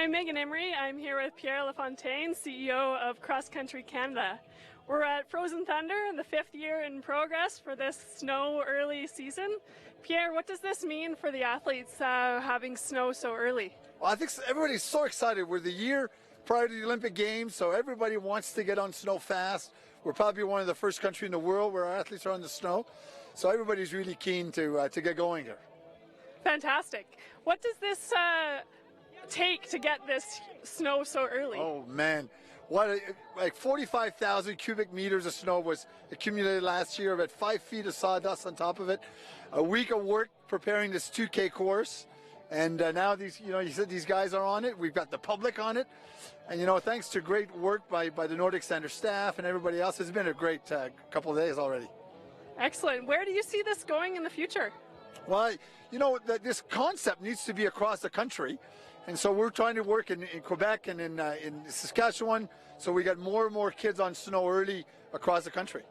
I'm Megan Emery. I'm here with Pierre Lafontaine, CEO of Cross Country Canada. We're at Frozen Thunder, the 5th year in progress for this snow early season. Pierre, what does this mean for the athletes having snow so early? Well, I think everybody's so excited. We're the year prior to the Olympic Games, so everybody wants to get on snow fast. We're probably one of the first countries in the world where our athletes are on the snow, so everybody's really keen to get going here. Fantastic. What does this take to get this snow so early? Oh man, like 45,000 cubic meters of snow was accumulated last year. About 5 feet of sawdust on top of it. A week of work preparing this 2K course, and now these, you said these guys are on it. We've got the public on it, and thanks to great work by the Nordic Center staff and everybody else, it's been a great couple of days already. Excellent. Where do you see this going in the future? Well, this concept needs to be across the country. And so we're trying to work in Quebec and in Saskatchewan, so we get more and more kids on snow early across the country.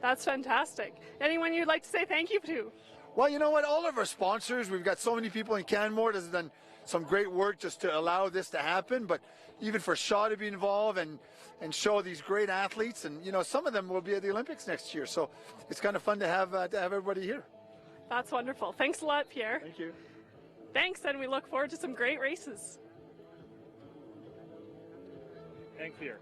That's fantastic. Anyone you'd like to say thank you to? Well, you know what? All of our sponsors, we've got so many people in Canmore that have done some great work just to allow this to happen, but even for Shaw to be involved and show these great athletes, and some of them will be at the Olympics next year, so it's kind of fun to have everybody here. That's wonderful. Thanks a lot, Pierre. Thank you. Thanks, and we look forward to some great races. Thanks, Pierre.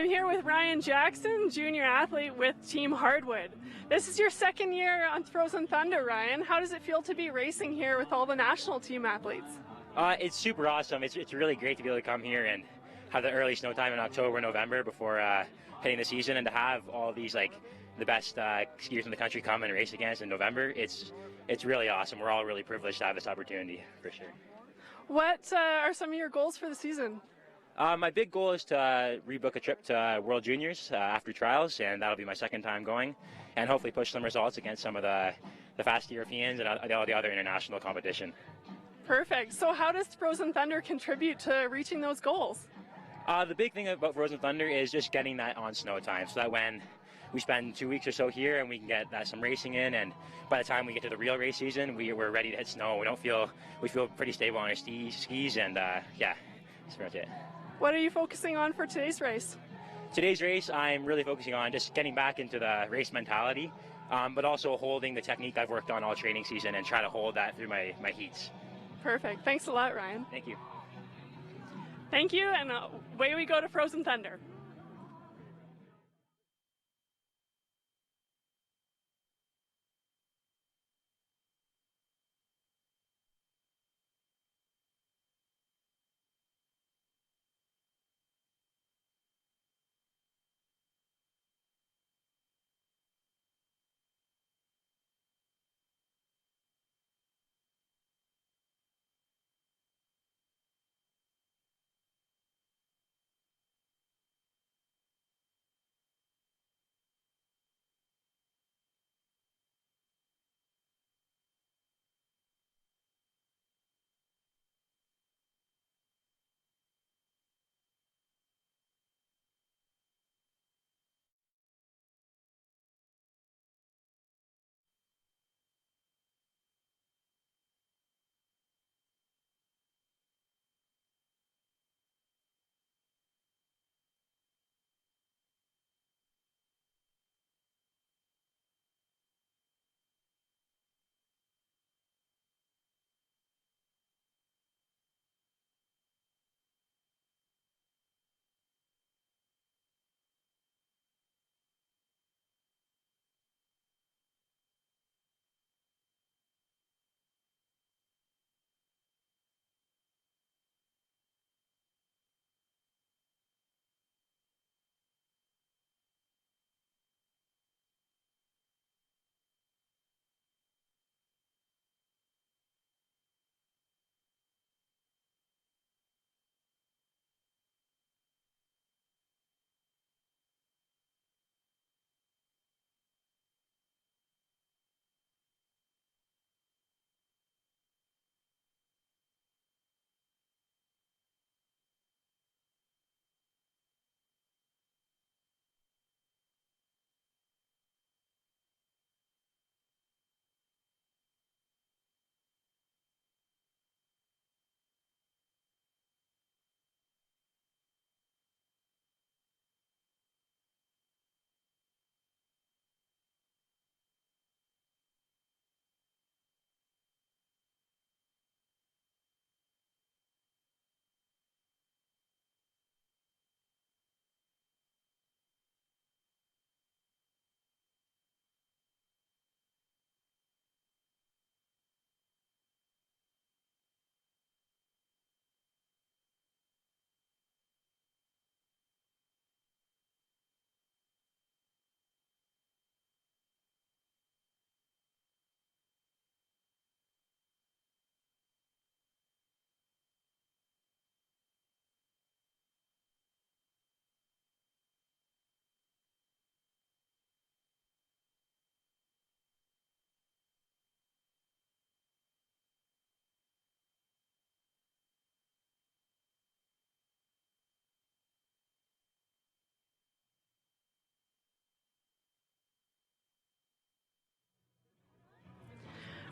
I'm here with Ryan Jackson, junior athlete with Team Hardwood. This is your second year on Frozen Thunder, Ryan. How does it feel to be racing here with all the national team athletes? It's super awesome. It's really great to be able to come here and have the early snow time in October, November before hitting the season, and to have all these the best skiers in the country come and race against in November. It's really awesome. We're all really privileged to have this opportunity, for sure. What are some of your goals for the season? My big goal is to rebook a trip to World Juniors after trials, and that'll be my second time going, and hopefully push some results against some of the fast Europeans and all the other international competition. Perfect. So how does Frozen Thunder contribute to reaching those goals? The big thing about Frozen Thunder is just getting that on snow time, so that when we spend 2 weeks or so here and we can get some racing in, and by the time we get to the real race season, we're ready to hit snow. We feel pretty stable on our skis, and yeah, that's pretty much it. What are you focusing on for today's race? Today's race, I'm really focusing on just getting back into the race mentality, but also holding the technique I've worked on all training season and try to hold that through my heats. Perfect. Thanks a lot, Ryan. Thank you. Thank you, and away we go to Frozen Thunder.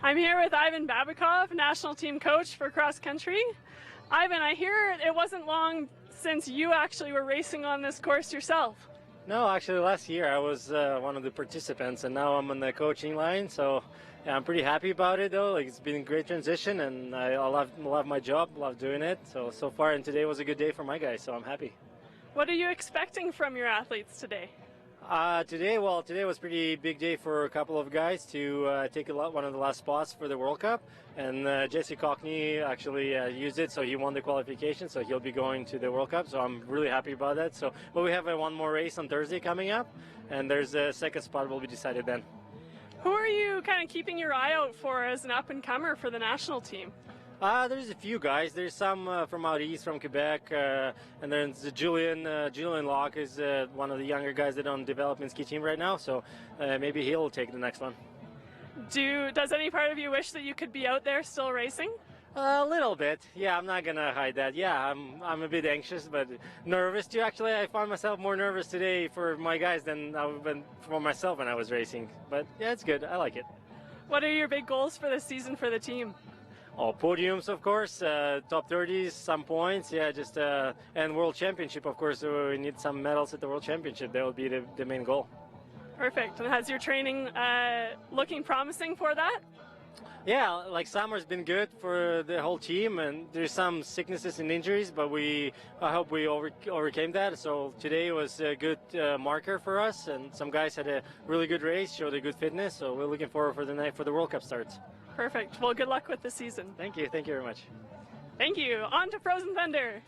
I'm here with Ivan Babikov, national team coach for cross country. Ivan, I hear it wasn't long since you actually were racing on this course yourself. No, actually last year I was one of the participants, and now I'm on the coaching line, so yeah, I'm pretty happy about it though. It's been a great transition, and I love my job, love doing it. So far, and today was a good day for my guys, so I'm happy. What are you expecting from your athletes today? Today was pretty big day for a couple of guys to take one of the last spots for the World Cup, and Jesse Cockney actually used it, so he won the qualification, so he'll be going to the World Cup. So I'm really happy about that. So, but we have one more race on Thursday coming up, and there's a second spot will be decided then. Who are you kind of keeping your eye out for as an up-and-comer for the national team? There's a few guys. There's some from out east, from Quebec, and then Julian Locke is one of the younger guys that on development ski team right now. So maybe he'll take the next one. Does any part of you wish that you could be out there still racing? A little bit. Yeah, I'm not gonna hide that. Yeah, I'm a bit anxious, but nervous too. Actually, I found myself more nervous today for my guys than I've been for myself when I was racing. But yeah, it's good. I like it. What are your big goals for this season for the team? Oh, podiums, of course, top 30s, some points, yeah, just and World Championship, of course. We need some medals at the World Championship. That will be the main goal. Perfect. And has your training looking promising for that? Yeah, like summer's been good for the whole team, and there's some sicknesses and injuries, but I hope we overcame that. So today was a good marker for us, and some guys had a really good race, showed a good fitness. So we're looking forward for the World Cup starts. Perfect. Well, good luck with the season. Thank you very much. Thank you. On to Frozen Thunder.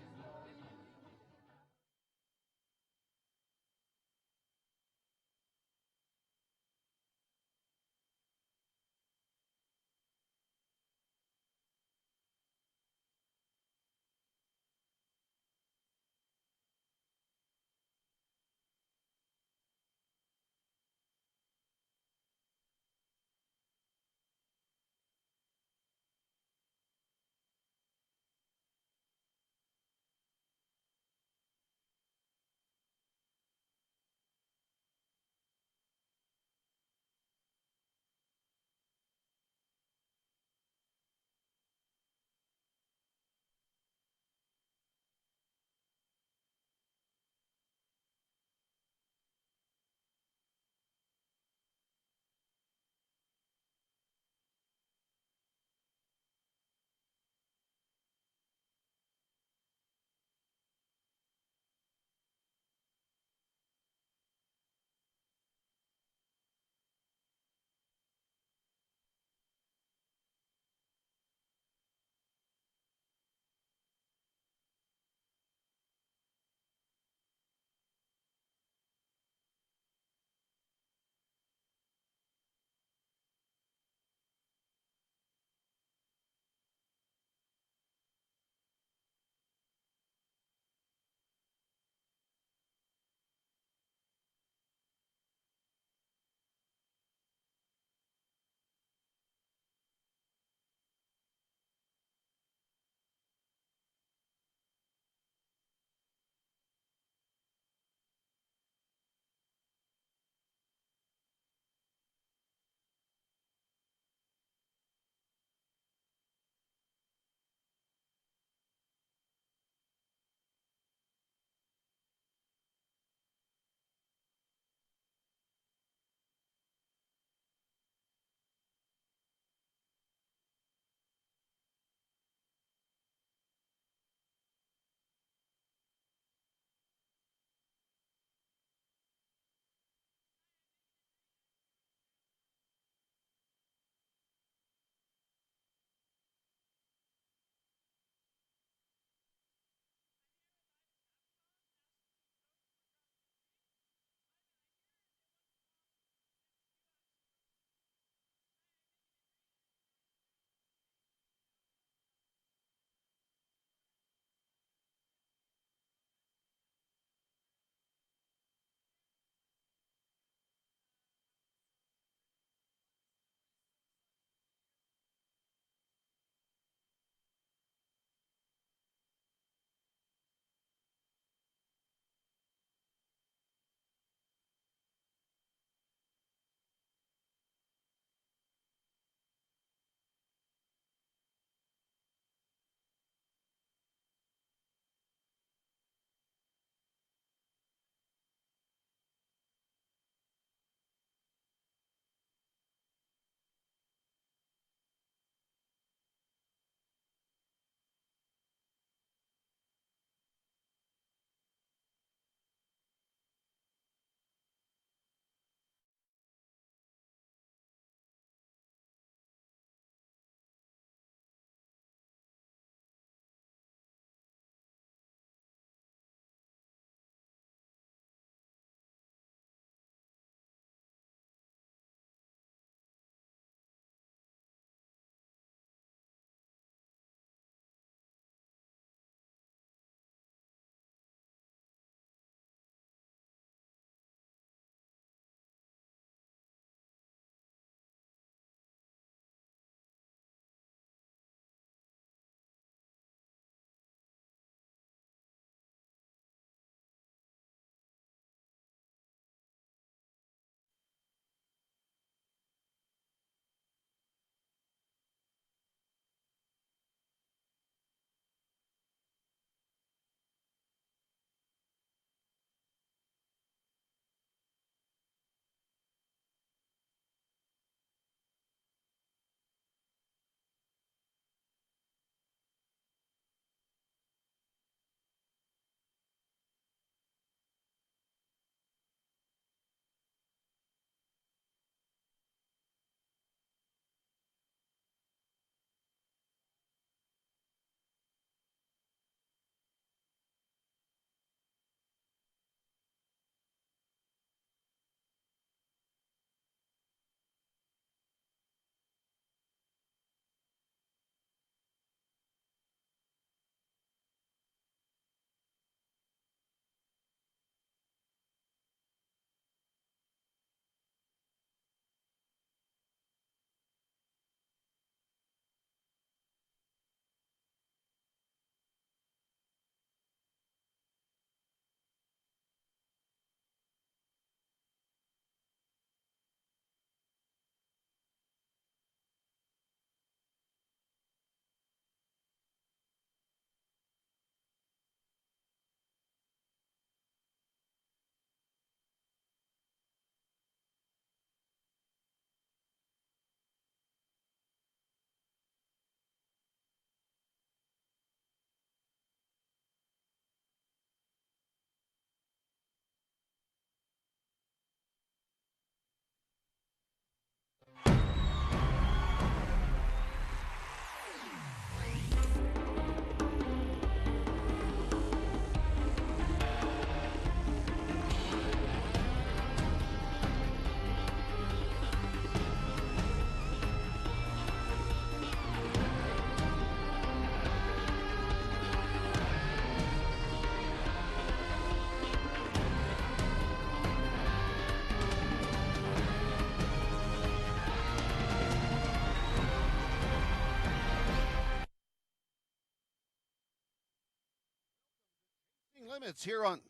Limits here on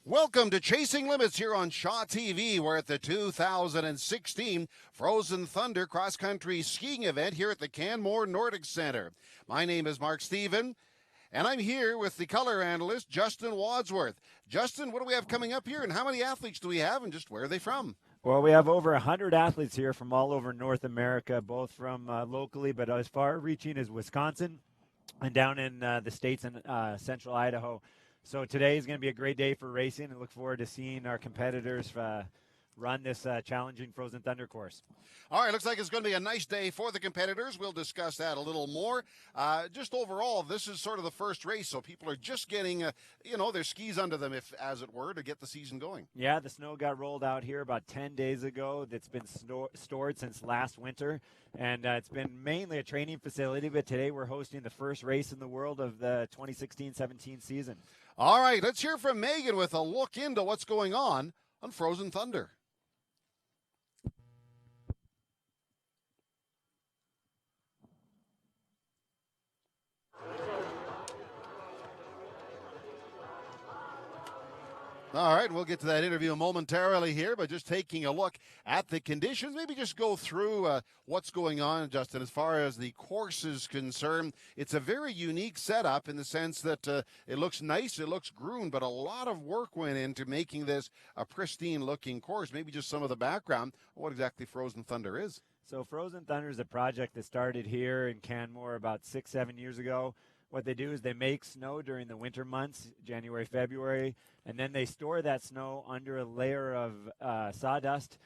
Welcome to Chasing Limits here on Shaw TV. We're at the 2016 Frozen Thunder cross-country skiing event here at the Canmore Nordic Center. My name is Mark Stephen, and I'm here with the color analyst, Justin Wadsworth. Justin, what do we have coming up here, and how many athletes do we have, and just where are they from? Well, we have over 100 athletes here from all over North America, both from locally, but as far reaching as Wisconsin and down in the States and central Idaho. So today is going to be a great day for racing, and look forward to seeing our competitors run this challenging Frozen Thunder course. All right, looks like it's going to be a nice day for the competitors. We'll discuss that a little more. Just overall, this is sort of the first race, so people are just getting, their skis under them, if as it were, to get the season going. Yeah, the snow got rolled out here about 10 days ago. It's been stored since last winter, and it's been mainly a training facility, but today we're hosting the first race in the world of the 2016-17 season. All right, let's hear from Megan with a look into what's going on Frozen Thunder. All right, we'll get to that interview momentarily here, but just taking a look at the conditions, maybe just go through what's going on, Justin. As far as the course is concerned, it's a very unique setup in the sense that it looks nice, it looks groomed, but a lot of work went into making this a pristine-looking course. Maybe just some of the background, what exactly Frozen Thunder is. So Frozen Thunder is a project that started here in Canmore about 6-7 years ago. What they do is they make snow during the winter months, January, February, and then they store that snow under a layer of sawdust.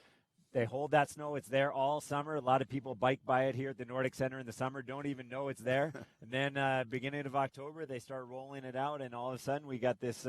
They hold that snow. It's there all summer. A lot of people bike by it here at the Nordic Center in the summer, don't even know it's there. And then beginning of October, they start rolling it out, and all of a sudden we got this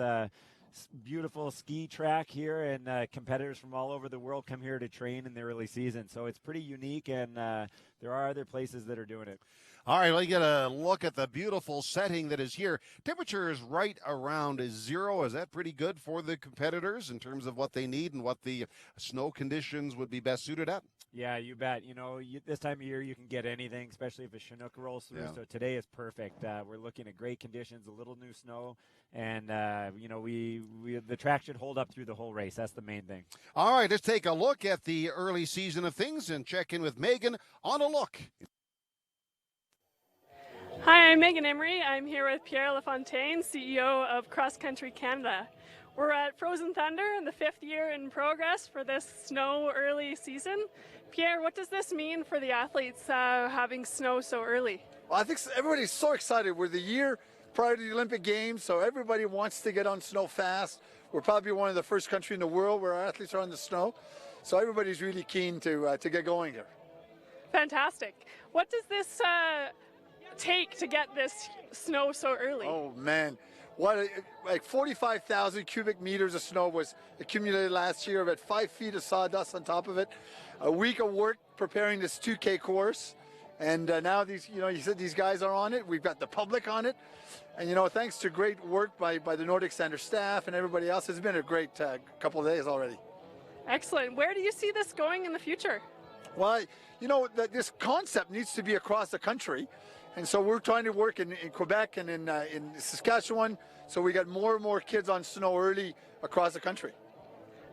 beautiful ski track here, and competitors from all over the world come here to train in the early season. So it's pretty unique, and there are other places that are doing it. All right, well, you get a look at the beautiful setting that is here. Temperature is right around 0. Is that pretty good for the competitors in terms of what they need and what the snow conditions would be best suited at? Yeah, you bet. This time of year you can get anything, especially if a Chinook rolls through. Yeah. So today is perfect. We're looking at great conditions, a little new snow, and the track should hold up through the whole race. That's the main thing. All right, let's take a look at the early season of things and check in with Megan on a look. Hi, I'm Megan Emery. I'm here with Pierre LaFontaine, CEO of Cross Country Canada. We're at Frozen Thunder in the 5th year in progress for this snow early season. Pierre, what does this mean for the athletes having snow so early? Well, I think everybody's so excited. We're the year prior to the Olympic Games, so everybody wants to get on snow fast. We're probably one of the first countries in the world where our athletes are on the snow. So everybody's really keen to get going here. Fantastic. What does this take to get this snow so early? Oh man, like 45,000 cubic meters of snow was accumulated last year. About 5 feet of sawdust on top of it. A week of work preparing this 2K course, and now you said these guys are on it. We've got the public on it, and thanks to great work by the Nordic Center staff and everybody else, it's been a great couple of days already. Excellent. Where do you see this going in the future? Well, this concept needs to be across the country. And so we're trying to work in Quebec and in Saskatchewan, so we got more and more kids on snow early across the country.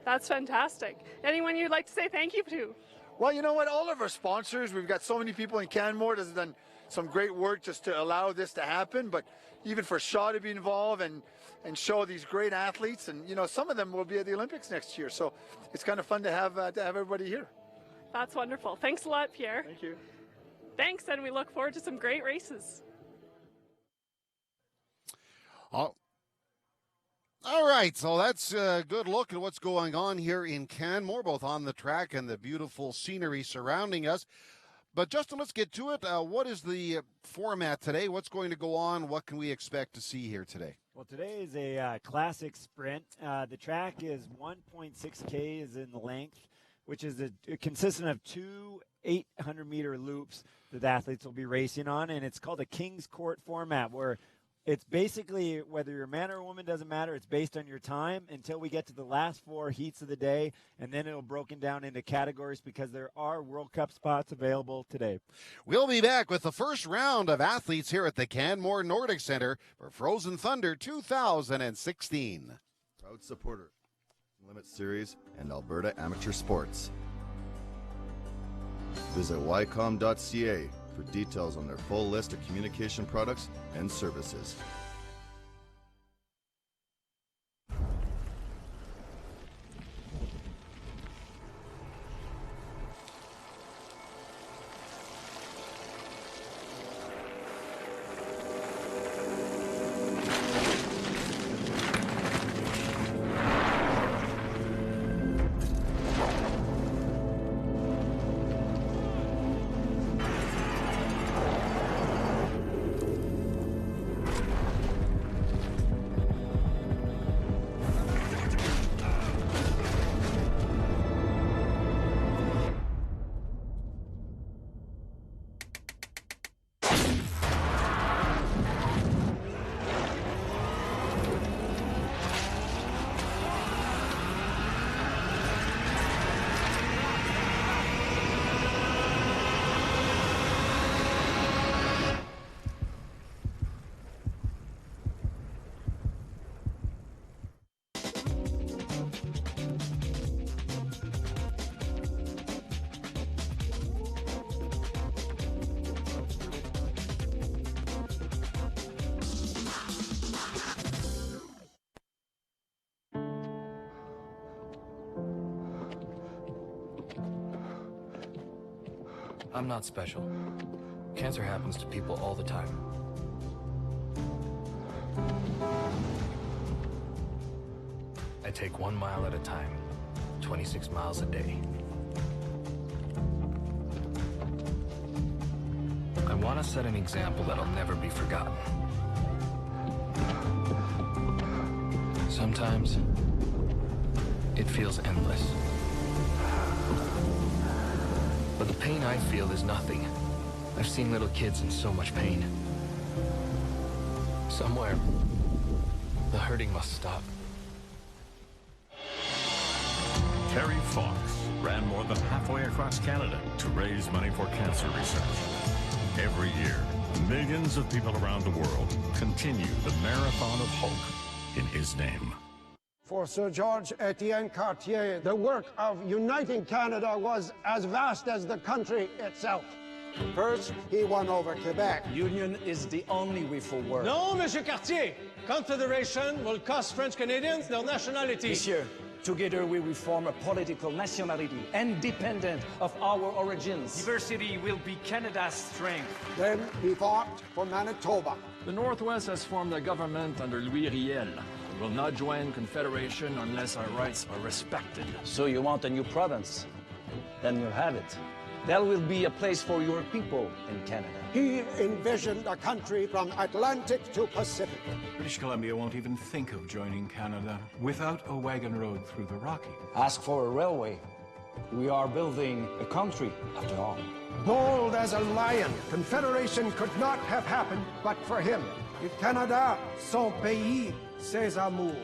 That's fantastic. Anyone you'd like to say thank you to? Well, you know what? All of our sponsors, we've got so many people in Canmore that have done some great work just to allow this to happen, but even for Shaw to be involved and show these great athletes, and some of them will be at the Olympics next year, so it's kind of fun to have everybody here. That's wonderful. Thanks a lot, Pierre. Thank you. Thanks, and we look forward to some great races. All right, so that's a good look at what's going on here in Canmore, both on the track and the beautiful scenery surrounding us. But, Justin, let's get to it. What is the format today? What's going to go on? What can we expect to see here today? Well, today is a classic sprint. The track is 1.6 Ks in length, which is consistent of 2 800-meter loops that the athletes will be racing on, and it's called a King's Court format, where It's basically, whether you're a man or a woman, doesn't matter. It's based on your time until we get to the last 4 heats of the day, and then it'll broken down into categories because there are World Cup spots available today. We'll be back with the first round of athletes here at the Canmore Nordic Center for Frozen Thunder 2016. Proud supporter, Limit Series and Alberta Amateur Sports. Visit ycom.ca for details on their full list of communication products and services. I'm not special. Cancer happens to people all the time. I take 1 mile at a time, 26 miles a day. I want to set an example that'll never be forgotten. Sometimes, it feels endless. But the pain I feel is nothing. I've seen little kids in so much pain. Somewhere, the hurting must stop. Terry Fox ran more than halfway across Canada to raise money for cancer research. Every year, millions of people around the world continue the marathon of hope in his name. For Sir George Etienne Cartier, the work of uniting Canada was as vast as the country itself. First, he won over Quebec. Union is the only way forward. No, Monsieur Cartier. Confederation will cost French Canadians their nationality. Monsieur, together we will form a political nationality, independent of our origins. Diversity will be Canada's strength. Then he fought for Manitoba. The Northwest has formed a government under Louis Riel. We will not join Confederation unless our rights are respected. So you want a new province? Then you have it. There will be a place for your people in Canada. He envisioned a country from Atlantic to Pacific. British Columbia won't even think of joining Canada without a wagon road through the Rockies. Ask for a railway. We are building a country, after all. Bold as a lion, Confederation could not have happened but for him. Et Canada, son pays, ses amours.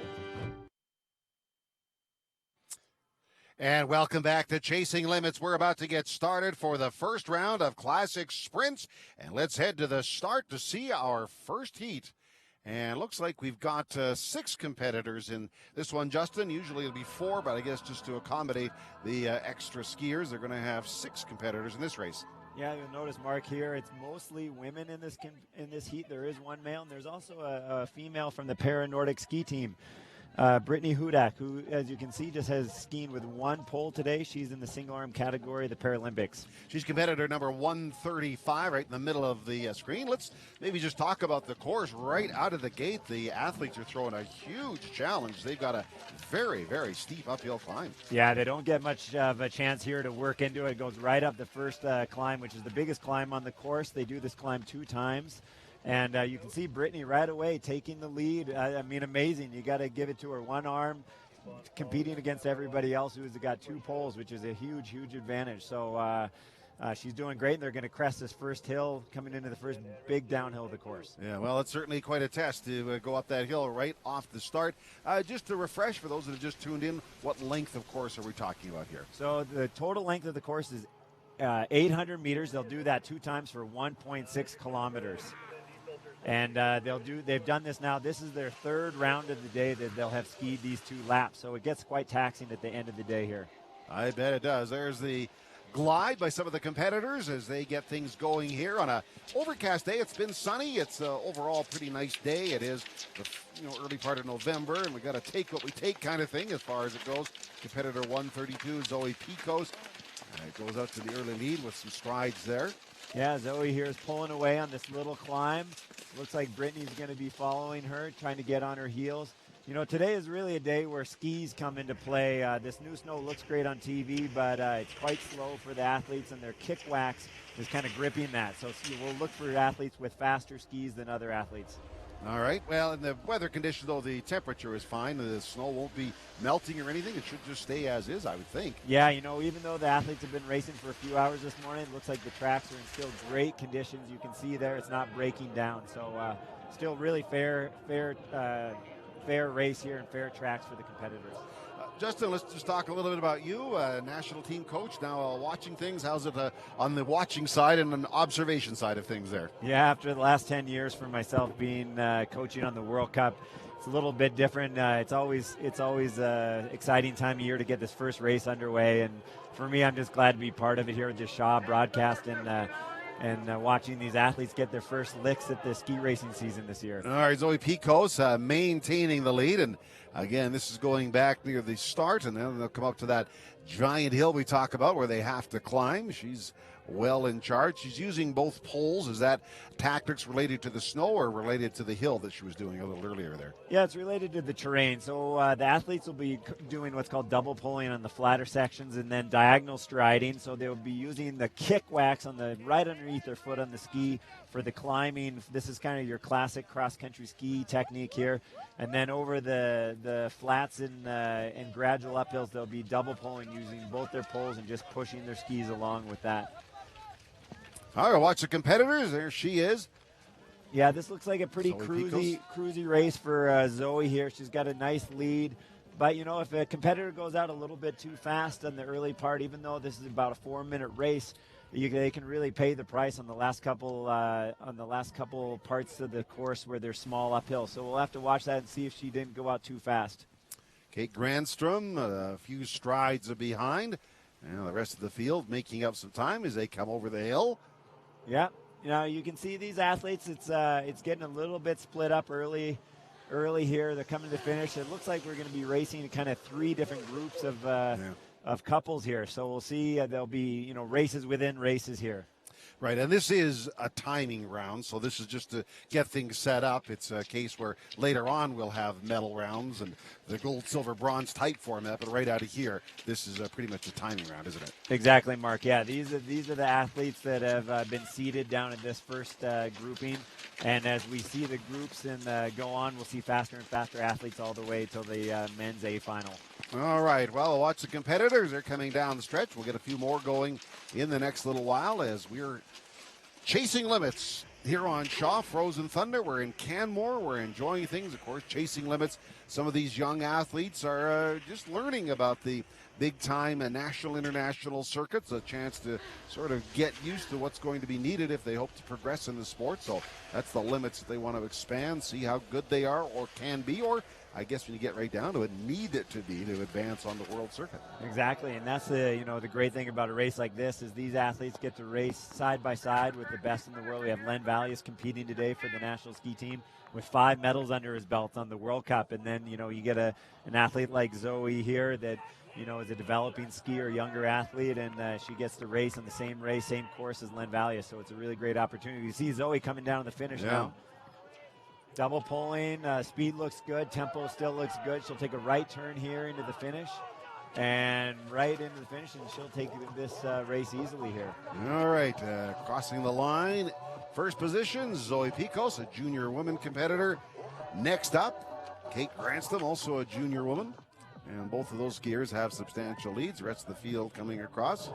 And welcome back to Chasing Limits. We're about to get started for the first round of Classic Sprints. And let's head to the start to see our first heat. And it looks like we've got 6 competitors in this one, Justin. Usually it'll be 4, but I guess just to accommodate the extra skiers, they're going to have 6 competitors in this race. Yeah, you'll notice, Mark, here it's mostly women in this heat. There is one male, and there's also a female from the Para-Nordic ski team. Brittany Hudak, who, as you can see, just has skiing with 1 pole today. She's in the single-arm category of the Paralympics. She's competitor number 135, right in the middle of the screen. Let's maybe just talk about the course right out of the gate. The athletes are throwing a huge challenge. They've got a very, very steep uphill climb. Yeah, they don't get much of a chance here to work into it. It goes right up the first climb, which is the biggest climb on the course. They do this climb 2 times. And you can see Brittany right away taking the lead. I mean, amazing. You got to give it to her. 1 arm, competing against everybody else who's got 2 poles, which is a huge, huge advantage. So she's doing great, and they're going to crest this first hill coming into the first big downhill of the course. Yeah, well, it's certainly quite a test to go up that hill right off the start. Just to refresh, for those that have just tuned in, what length of course are we talking about here? So the total length of the course is 800 meters. They'll do that 2 times for 1.6 kilometers. And they've done this now. This is their 3rd round of the day that they'll have skied these 2 laps. So it gets quite taxing at the end of the day here. I bet it does. There's the glide by some of the competitors as they get things going here on a overcast day. It's been sunny. It's overall pretty nice day. It is the early part of November, and we got to take what we take kind of thing as far as it goes. Competitor 132, Zoe Picos, goes out to the early lead with some strides there. Yeah, Zoe here is pulling away on this little climb. Looks like Brittany's going to be following her, trying to get on her heels. You know, today is really a day where skis come into play. This new snow looks great on TV, but it's quite slow for the athletes, and their kick wax is kind of gripping that. So we'll look for athletes with faster skis than other athletes. All right. Well, in the weather conditions, though, the temperature is fine. The snow won't be melting or anything. It should just stay as is, I would think. Yeah, you know, even though the athletes have been racing for a few hours this morning, it looks like the tracks are in still great conditions. You can see there it's not breaking down. So still really fair race here and fair tracks for the competitors. Justin, let's just talk a little bit about you, national team coach, now watching things. How's it on the watching side and an observation side of things there? Yeah, after the last 10 years for myself being coaching on the World Cup, it's a little bit different. It's always exciting time of year to get this first race underway, and for me, I'm just glad to be part of it here at the Shaw broadcast and watching these athletes get their first licks at the ski racing season this year. All right, Zoe Picos maintaining the lead, and again, this is going back near the start, and then they'll come up to that giant hill we talk about where they have to climb. She's well in charge. She's using both poles. Is that tactics related to the snow or related to the hill that she was doing a little earlier there? Yeah, it's related to the terrain. So the athletes will be doing what's called double pulling on the flatter sections and then diagonal striding. So they'll be using the kick wax on the right underneath their foot on the ski for the climbing. This is kind of your classic cross-country ski technique here. And then over the flats and gradual uphills, they'll be double pulling using both their poles and just pushing their skis along with that. All right, watch the competitors. There she is. Yeah, this looks like a pretty cruisy race for Zoe here. She's got a nice lead. But, you know, if a competitor goes out a little bit too fast on the early part, even though this is about a 4-minute race, they can really pay the price on the last couple parts of the course where they're small uphill. So we'll have to watch that and see if she didn't go out too fast. Kate Granstrom, a few strides behind, and the rest of the field making up some time as they come over the hill. Yeah, you know, you can see these athletes. It's getting a little bit split up early here. They're coming to the finish. It looks like we're going to be racing kind of 3 different groups of couples here. So we'll see. There'll be races within races here. Right, and this is a timing round, so this is just to get things set up. It's a case where later on we'll have medal rounds and the gold, silver, bronze type format, but right out of here, this is pretty much a timing round, isn't it? Exactly, Mark. Yeah, these are the athletes that have been seeded down in this first grouping, and as we see the groups and go on, we'll see faster and faster athletes all the way till the men's A final. All right, well, watch the competitors. They're coming down the stretch. We'll get a few more going in the next little while as we're chasing limits here on Shaw. Frozen Thunder. We're in Canmore. We're enjoying things, of course, chasing limits. Some of these young athletes are just learning about the big-time national, international circuits, a chance to sort of get used to what's going to be needed if they hope to progress in the sport. So that's the limits that they want to expand, see how good they are or can be, or I guess when you get right down to it, need it to be to advance on the world circuit. Exactly, and that's the great thing about a race like this is these athletes get to race side by side with the best in the world. We have Len Valius competing today for the national ski team with 5 medals under his belt on the World Cup, and then you get an athlete like Zoe here that is a developing skier, younger athlete, and she gets to race on the same course as Len Valius. So it's a really great opportunity. You see Zoe coming down the finish now. Double pulling, speed looks good, tempo still looks good. She'll take a right turn here into the finish, and right into the finish, and she'll take this race easily here. All right, crossing the line, first position, Zoe Picos, a junior woman competitor. Next up, Kate Granstrom, also a junior woman, and both of those skiers have substantial leads. The rest of the field coming across.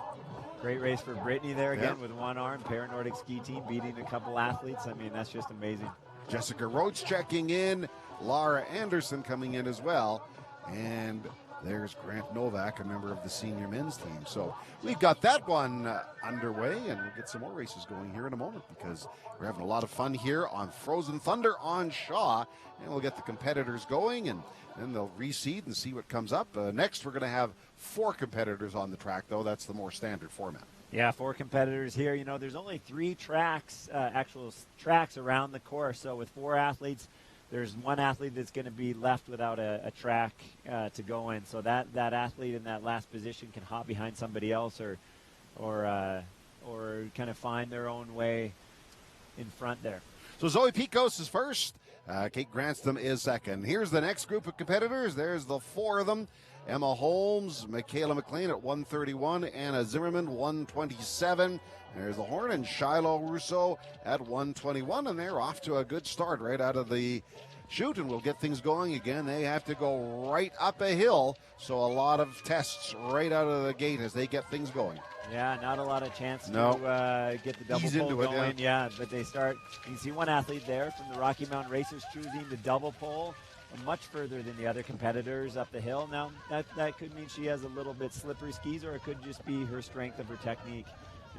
Great race for Brittany there again with one arm. Para-Nordic ski team beating a couple athletes. I mean, that's just amazing. Jessica Roach checking in. Laura Anderson coming in as well. And there's Grant Novak, a member of the senior men's team. So we've got that one underway, and we'll get some more races going here in a moment because we're having a lot of fun here on Frozen Thunder on Shaw. And we'll get the competitors going, and then they'll reseed and see what comes up. Next, we're going to have 4 competitors on the track, though. That's the more standard format. Yeah, 4 competitors here. You know, there's only 3 tracks, actual tracks around the course. So with 4 athletes, there's 1 athlete that's going to be left without a track to go in. So that athlete in that last position can hop behind somebody else or kind of find their own way in front there. So Zoe Picos is first. Kate Granstrom is second. Here's the next group of competitors. There's the 4 of them. Emma Holmes, Michaela McLean at 131, Anna Zimmerman 127. There's the Horn and Shiloh Rousseau at 121, and they're off to a good start right out of the chute, and we'll get things going again. They have to go right up a hill, so a lot of tests right out of the gate as they get things going. Yeah, not a lot of chance to get the double Ease pole into it, going. Yeah, but they start. You can see one athlete there from the Rocky Mountain Racers choosing the double pole much further than the other competitors up the hill. Now, that could mean she has a little bit slippery skis, or it could just be her strength of her technique.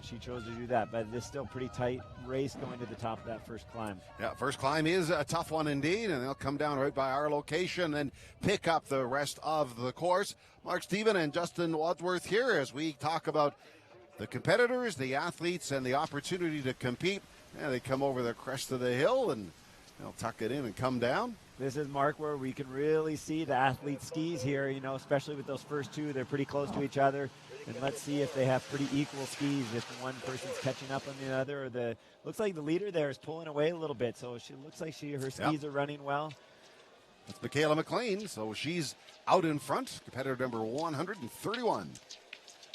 She chose to do that, but it's still a pretty tight race going to the top of that first climb. Yeah, first climb is a tough one indeed, and they'll come down right by our location and pick up the rest of the course. Mark Stephen and Justin Wadsworth here as we talk about the competitors, the athletes, and the opportunity to compete. Yeah, they come over the crest of the hill and they'll tuck it in and come down. This is, Mark, where we can really see the athlete skis here, you know, especially with those first 2. They're pretty close to each other. And let's see if they have pretty equal skis, if one person's catching up on the other. Or looks like the leader there is pulling away a little bit, so she looks like her skis are running well. That's Michaela McLean, so she's out in front, competitor number 131.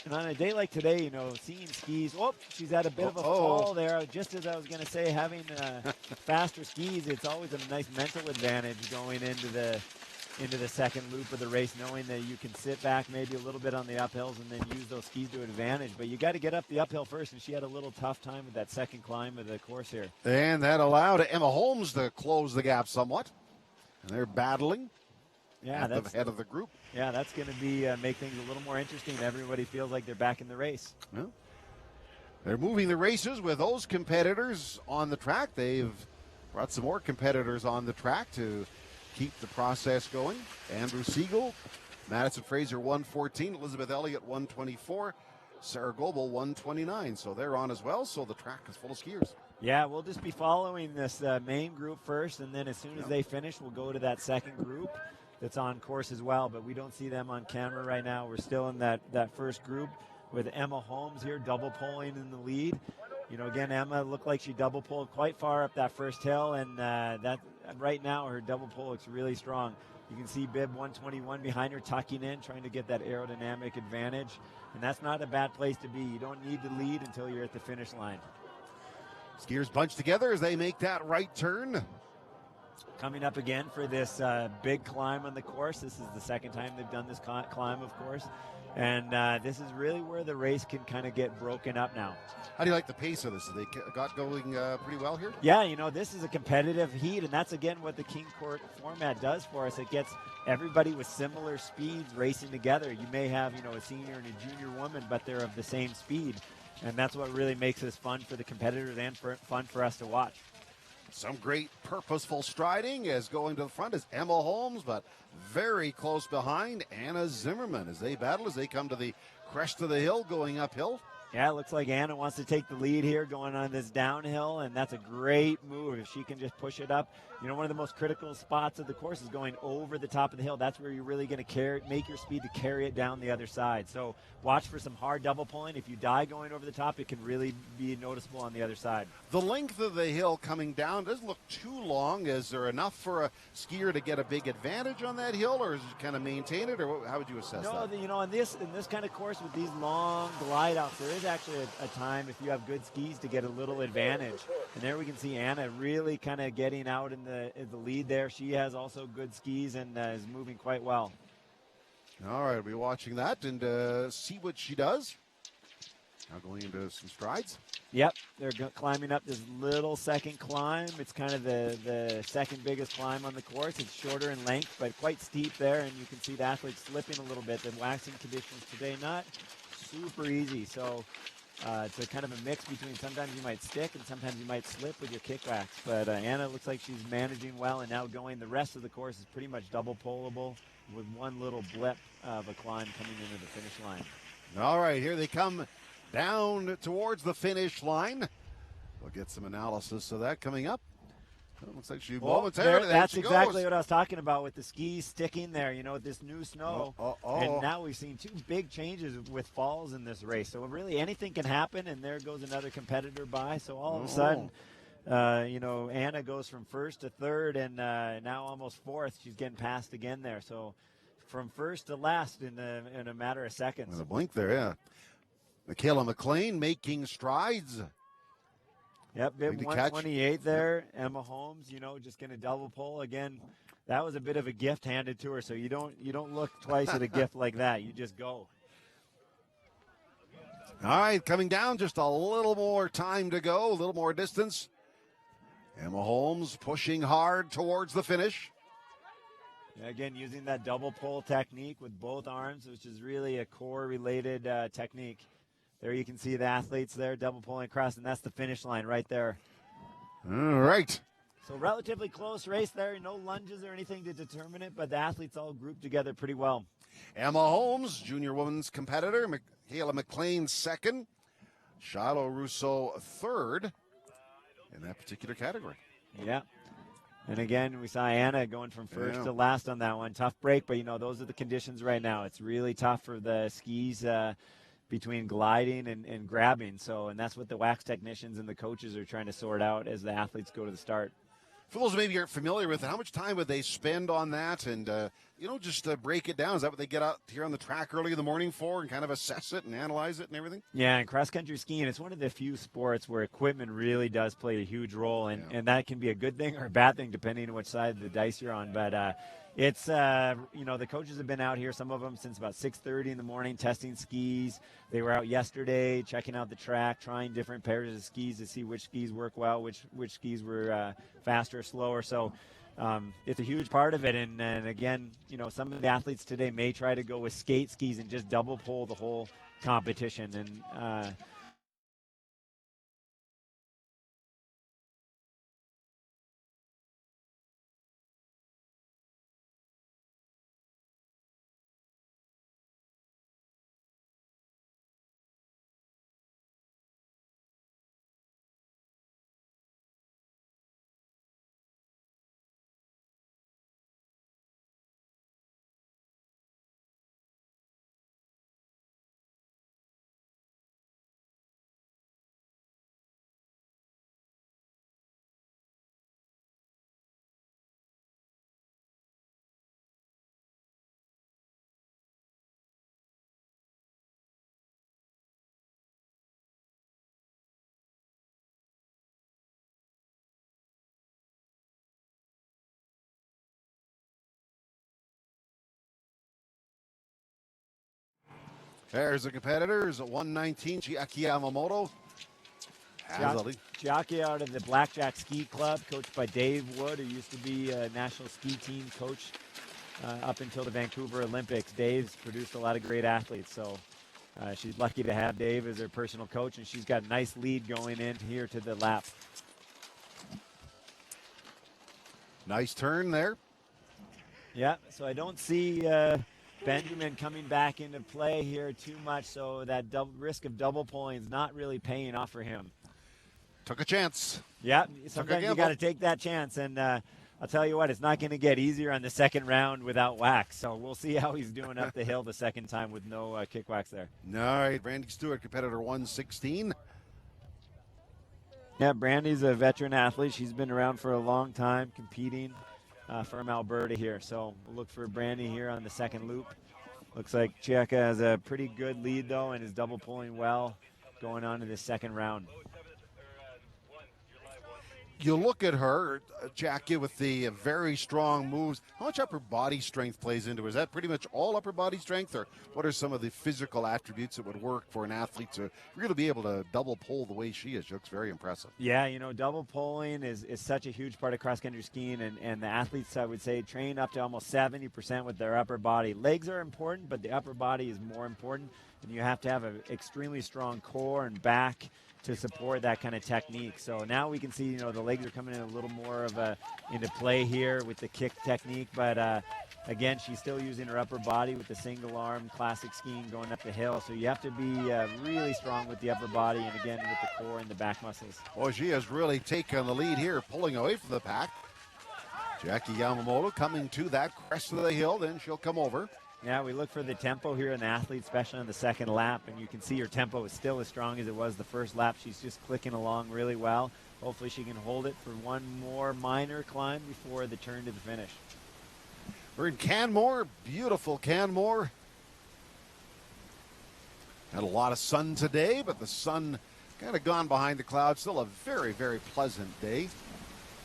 And on a day like today, you know, seeing skis, she's had a bit of a fall there. Just as I was going to say, having faster skis, it's always a nice mental advantage going into the second loop of the race, knowing that you can sit back maybe a little bit on the uphills and then use those skis to advantage. But you got to get up the uphill first, and she had a little tough time with that second climb of the course here. And that allowed Emma Holmes to close the gap somewhat. And they're battling at the head of the group. Yeah, that's going to be make things a little more interesting. Everybody feels like they're back in the race. Yeah. They're moving the races with those competitors on the track. They've brought some more competitors on the track to keep the process going. Andrew Siegel, Madison Fraser 114, Elizabeth Elliott 124, Sarah Goebel 129. So they're on as well, so the track is full of skiers. Yeah, we'll just be following this main group first, and then as soon as they finish, we'll go to that second group that's on course as well, but we don't see them on camera right now. We're still in that first group with Emma Holmes here double poling in the lead. You know, again, Emma looked like she double poled quite far up that first hill, and that right now her double pole looks really strong. You can see Bib 121 behind her tucking in, trying to get that aerodynamic advantage, and that's not a bad place to be. You don't need to lead until you're at the finish line. Skiers bunch together as they make that right turn. Coming up again for this big climb on the course. This is the second time they've done this climb, of course. And this is really where the race can kind of get broken up now. How do you like the pace of this? They got going pretty well here? Yeah, you know, this is a competitive heat, and that's, again, what the King Court format does for us. It gets everybody with similar speeds racing together. You may have, you know, a senior and a junior woman, but they're of the same speed. And that's what really makes this fun for the competitors and fun for us to watch. Some great purposeful striding as going to the front is Emma Holmes, but very close behind Anna Zimmerman as they battle, as they come to the crest of the hill going uphill. Yeah, it looks like Anna wants to take the lead here going on this downhill, and that's a great move if she can just push it up. You know, one of the most critical spots of the course is going over the top of the hill. That's where you're really going to make your speed to carry it down the other side. So watch for some hard double pulling. If you die going over the top, it can really be noticeable on the other side. The length of the hill coming down doesn't look too long. Is there enough for a skier to get a big advantage on that hill, or is it kind of maintain it, or how would you assess that? No, you know, in this kind of course with these long glide outs, there is actually a time if you have good skis to get a little advantage. And there we can see Anna really kind of getting out in the lead there. She has also good skis and is moving quite well. All right, we'll be watching that and see what she does. Now going into some strides. Yep, they're climbing up this little second climb. It's kind of the second biggest climb on the course. It's shorter in length, but quite steep there, and you can see the athletes slipping a little bit. The waxing conditions today not super easy, so it's a kind of a mix between sometimes you might stick and sometimes you might slip with your kick wax. But Anna looks like she's managing well, and now going the rest of the course is pretty much double poleable with one little blip of a climb coming into the finish line. All right, here they come down towards the finish line. We'll get some analysis of that coming up. It looks like she momentarily. That's exactly what I was talking about with the skis sticking there, with this new snow. And now we've seen 2 big changes with falls in this race. So really anything can happen, and there goes another competitor by. So all of a sudden, Anna goes from first to third, and now almost fourth. She's getting passed again there. So from first to last in a matter of seconds. In a blink there, yeah. Michaela McLean making strides. Yep, bib 128 there. Emma Holmes, just going to double pole again. That was a bit of a gift handed to her, so you don't look twice at a gift like that. You just go. All right, coming down, just a little more time to go, a little more distance. Emma Holmes pushing hard towards the finish. Again, using that double pole technique with both arms, which is really a core-related technique. There you can see the athletes there, double pulling across, and that's the finish line right there. All right. So relatively close race there. No lunges or anything to determine it, but the athletes all grouped together pretty well. Emma Holmes, junior women's competitor. Michaela McLean, second. Shiloh Rousseau, third in that particular category. Yeah. And again, we saw Anna going from first to last on that one. Tough break, but, those are the conditions right now. It's really tough for the skis between gliding and grabbing. And that's what the wax technicians and the coaches are trying to sort out as the athletes go to the start. For those who maybe aren't familiar with it, how much time would they spend on that and, just break it down? Is that what they get out here on the track early in the morning for and kind of assess it and analyze it and everything? Yeah, and cross-country skiing, it's one of the few sports where equipment really does play a huge role, and that can be a good thing or a bad thing depending on which side of the dice you're on. But it's, the coaches have been out here, some of them since about 6:30 in the morning, testing skis. They were out yesterday checking out the track, trying different pairs of skis to see which skis work well, which skis were faster or slower. So it's a huge part of it. And again, some of the athletes today may try to go with skate skis and just double pole the whole competition. And There's the competitors at 119, Chiaki Yamamoto. Chiaki out of the Blackjack Ski Club, coached by Dave Wood, who used to be a national ski team coach up until the Vancouver Olympics. Dave's produced a lot of great athletes, so she's lucky to have Dave as her personal coach, and she's got a nice lead going in here to the lap. Nice turn there. Yeah, so I don't see Benjamin coming back into play here too much, so that risk of double pulling is not really paying off for him. Took a chance. Yeah, sometimes you got to take that chance, and I'll tell you what, it's not going to get easier on the second round without wax, so we'll see how he's doing up the hill the second time with no kick wax there. All right, Brandy Stewart, competitor 116. Yeah, Brandy's a veteran athlete. She's been around for a long time competing from Alberta here. So we'll look for Brandy here on the second loop. Looks like Chiaka has a pretty good lead, though, and is double pulling well going on to the second round. You look at her, Jackie, with the very strong moves. How much upper body strength plays into it? Is that pretty much all upper body strength, or what are some of the physical attributes that would work for an athlete to really be able to double pole the way she is? She looks very impressive. Yeah, double poling is such a huge part of cross-country skiing, and the athletes, I would say, train up to almost 70% with their upper body. Legs are important, but the upper body is more important, and you have to have an extremely strong core and back to support that kind of technique. So now we can see, the legs are coming in a little more of into play here with the kick technique, but again, she's still using her upper body with the single arm classic skiing going up the hill. So you have to be really strong with the upper body, and again with the core and the back muscles. Well, she has really taken the lead here, pulling away from the pack. Jackie Yamamoto coming to that crest of the hill, then she'll come over. Yeah, we look for the tempo here in the athlete, especially on the second lap, and you can see her tempo is still as strong as it was the first lap. She's just clicking along really well. Hopefully she can hold it for one more minor climb before the turn to the finish. We're in Canmore, beautiful Canmore. Had a lot of sun today, but the sun kind of gone behind the clouds. Still a very, very pleasant day.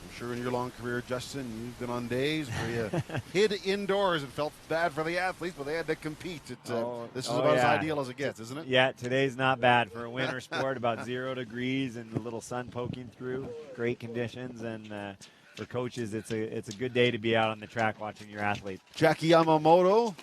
I'm sure in your long career, Justin, you've been on days where you hid indoors and felt bad for the athletes, but they had to compete. This is about as ideal as it gets, isn't it? Yeah, today's not bad for a winter sport, about 0 degrees and a little sun poking through. Great conditions, and for coaches, it's a good day to be out on the track watching your athlete. Jackie Yamamoto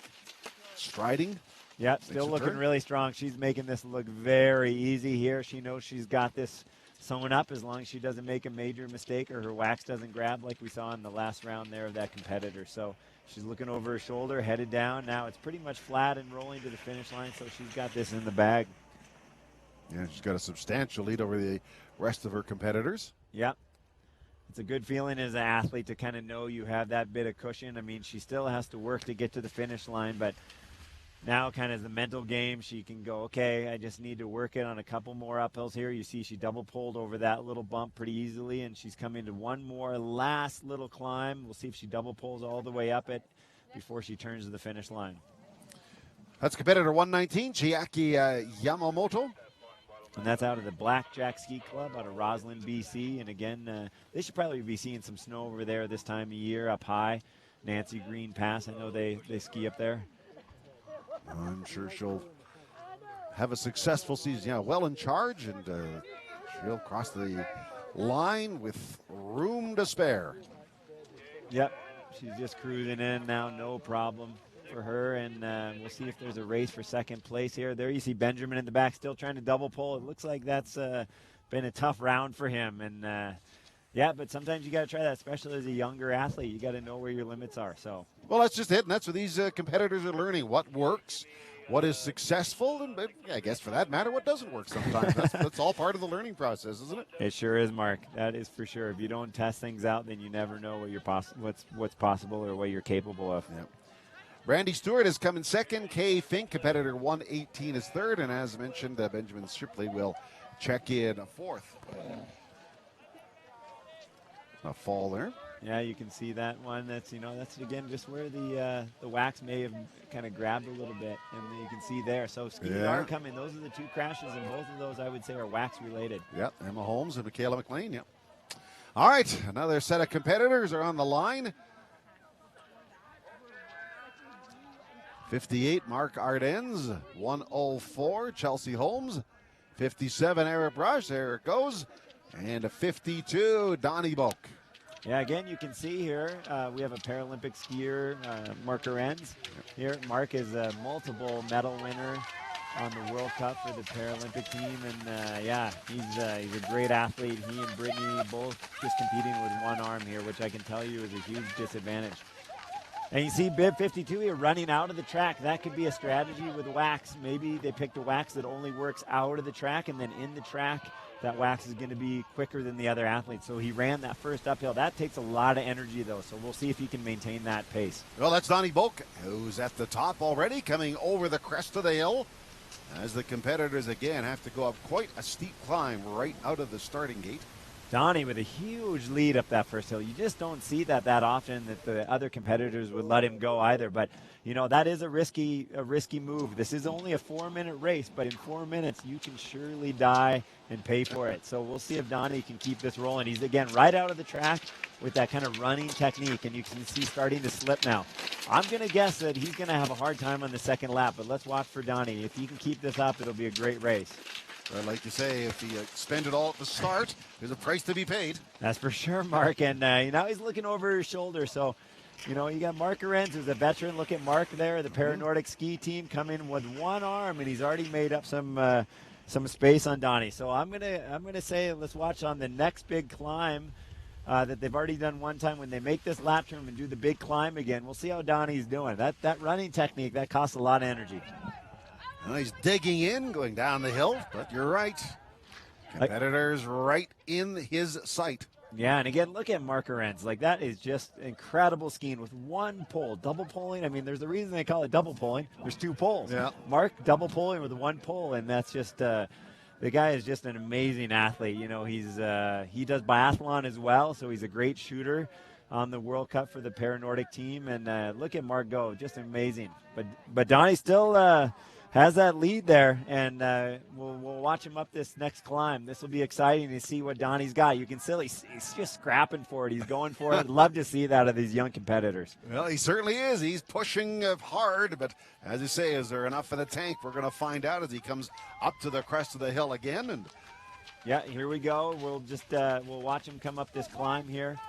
striding. Yeah, still looking really strong. She's making this look very easy here. She knows she's got this sewn up as long as she doesn't make a major mistake or her wax doesn't grab like we saw in the last round there of that competitor. So she's looking over her shoulder, headed down. Now it's pretty much flat and rolling to the finish line, so she's got this in the bag. Yeah, she's got a substantial lead over the rest of her competitors. Yep. It's a good feeling as an athlete to kind of know you have that bit of cushion. I mean, she still has to work to get to the finish line, but now kind of the mental game, she can go, okay, I just need to work it on a couple more uphills here. You see she double pulled over that little bump pretty easily, and she's coming to one more last little climb. We'll see if she double pulls all the way up it before she turns to the finish line. That's competitor 119, Chiaki Yamamoto. And that's out of the Blackjack Ski Club out of Roslyn, BC. And again, they should probably be seeing some snow over there this time of year up high. Nancy Green Pass, I know they ski up there. I'm sure she'll have a successful season. Yeah, well in charge, and she'll cross the line with room to spare. Yep, she's just cruising in now, no problem for her, and we'll see if there's a race for second place here. There you see Benjamin in the back still trying to double pull. It looks like that's been a tough round for him, and yeah, but sometimes you got to try that, especially as a younger athlete. You got to know where your limits are. So, well, that's just it, and that's what these competitors are learning: what works, what is successful, and I guess for that matter, what doesn't work sometimes. That's all part of the learning process, isn't it? It sure is, Mark. That is for sure. If you don't test things out, then you never know what's possible or what you're capable of. Yep. Brandy Stewart has come in second. Kay Fink, competitor 118, is third, and as mentioned, Benjamin Shipley will check in fourth. A fall there. Yeah, you can see that one. That's that's again just where the wax may have kind of grabbed a little bit, and you can see there. So skiing are coming. Those are the two crashes, and both of those I would say are wax related. Yep, Emma Holmes and Michaela McLean. Yep. All right, another set of competitors are on the line. 58, Mark Ardennes. 104, Chelsea Holmes. 57, Eric Brush. There it goes. And a 52, Donnie Boak. Yeah, again, you can see here we have a Paralympic skier, Mark Ardennes. Here, Mark is a multiple medal winner on the World Cup for the Paralympic team, and yeah, he's a great athlete. He and Brittany both just competing with one arm here, which I can tell you is a huge disadvantage. And you see bib 52 here running out of the track. That could be a strategy with wax. Maybe they picked a wax that only works out of the track, and then in the track, that wax is going to be quicker than the other athletes. So he ran that first uphill. That takes a lot of energy, though, so we'll see if he can maintain that pace. Well, that's Donnie Boak, who's at the top already, coming over the crest of the hill, as the competitors, again, have to go up quite a steep climb right out of the starting gate. Donnie with a huge lead up that first hill. You just don't see that often, that the other competitors would let him go either. But, that is a risky move. This is only a 4-minute race, but in 4 minutes, you can surely die and pay for it. So we'll see if Donnie can keep this rolling. He's, again, right out of the track with that kind of running technique, and you can see starting to slip now. I'm going to guess that he's going to have a hard time on the second lap, but let's watch for Donnie. If he can keep this up, it'll be a great race. Well, like you say, if he spend it all at the start, there's a price to be paid. That's for sure, Mark. And now he's looking over his shoulder. So, you got Mark Arenz, who's a veteran. Look at Mark there, the Paranordic ski team, come in with one arm, and he's already made up some space on Donnie. So I'm gonna say let's watch on the next big climb that they've already done one time when they make this lap turn and do the big climb again. We'll see how Donnie's doing. That running technique, that costs a lot of energy. Well, he's digging in, going down the hill, but you're right. Competitors right in his sight. Yeah, and again, look at Mark Arenz. Like, that is just incredible skiing with one pole. Double poling, I mean, there's a reason they call it double poling. There's 2 poles. Yeah. Mark double poling with one pole, and that's just the guy is just an amazing athlete. He does biathlon as well, so he's a great shooter on the World Cup for the Paranordic team. And look at Mark go, just amazing. But Donnie still has that lead there, and we'll watch him up this next climb. This will be exciting to see what Donnie's got. You can see he's just scrapping for it. He's going for it. I'd love to see that of these young competitors. Well, he certainly is. He's pushing hard, but as you say, is there enough in the tank? We're going to find out as he comes up to the crest of the hill again. And yeah, here we go. We'll just we'll watch him come up this climb here.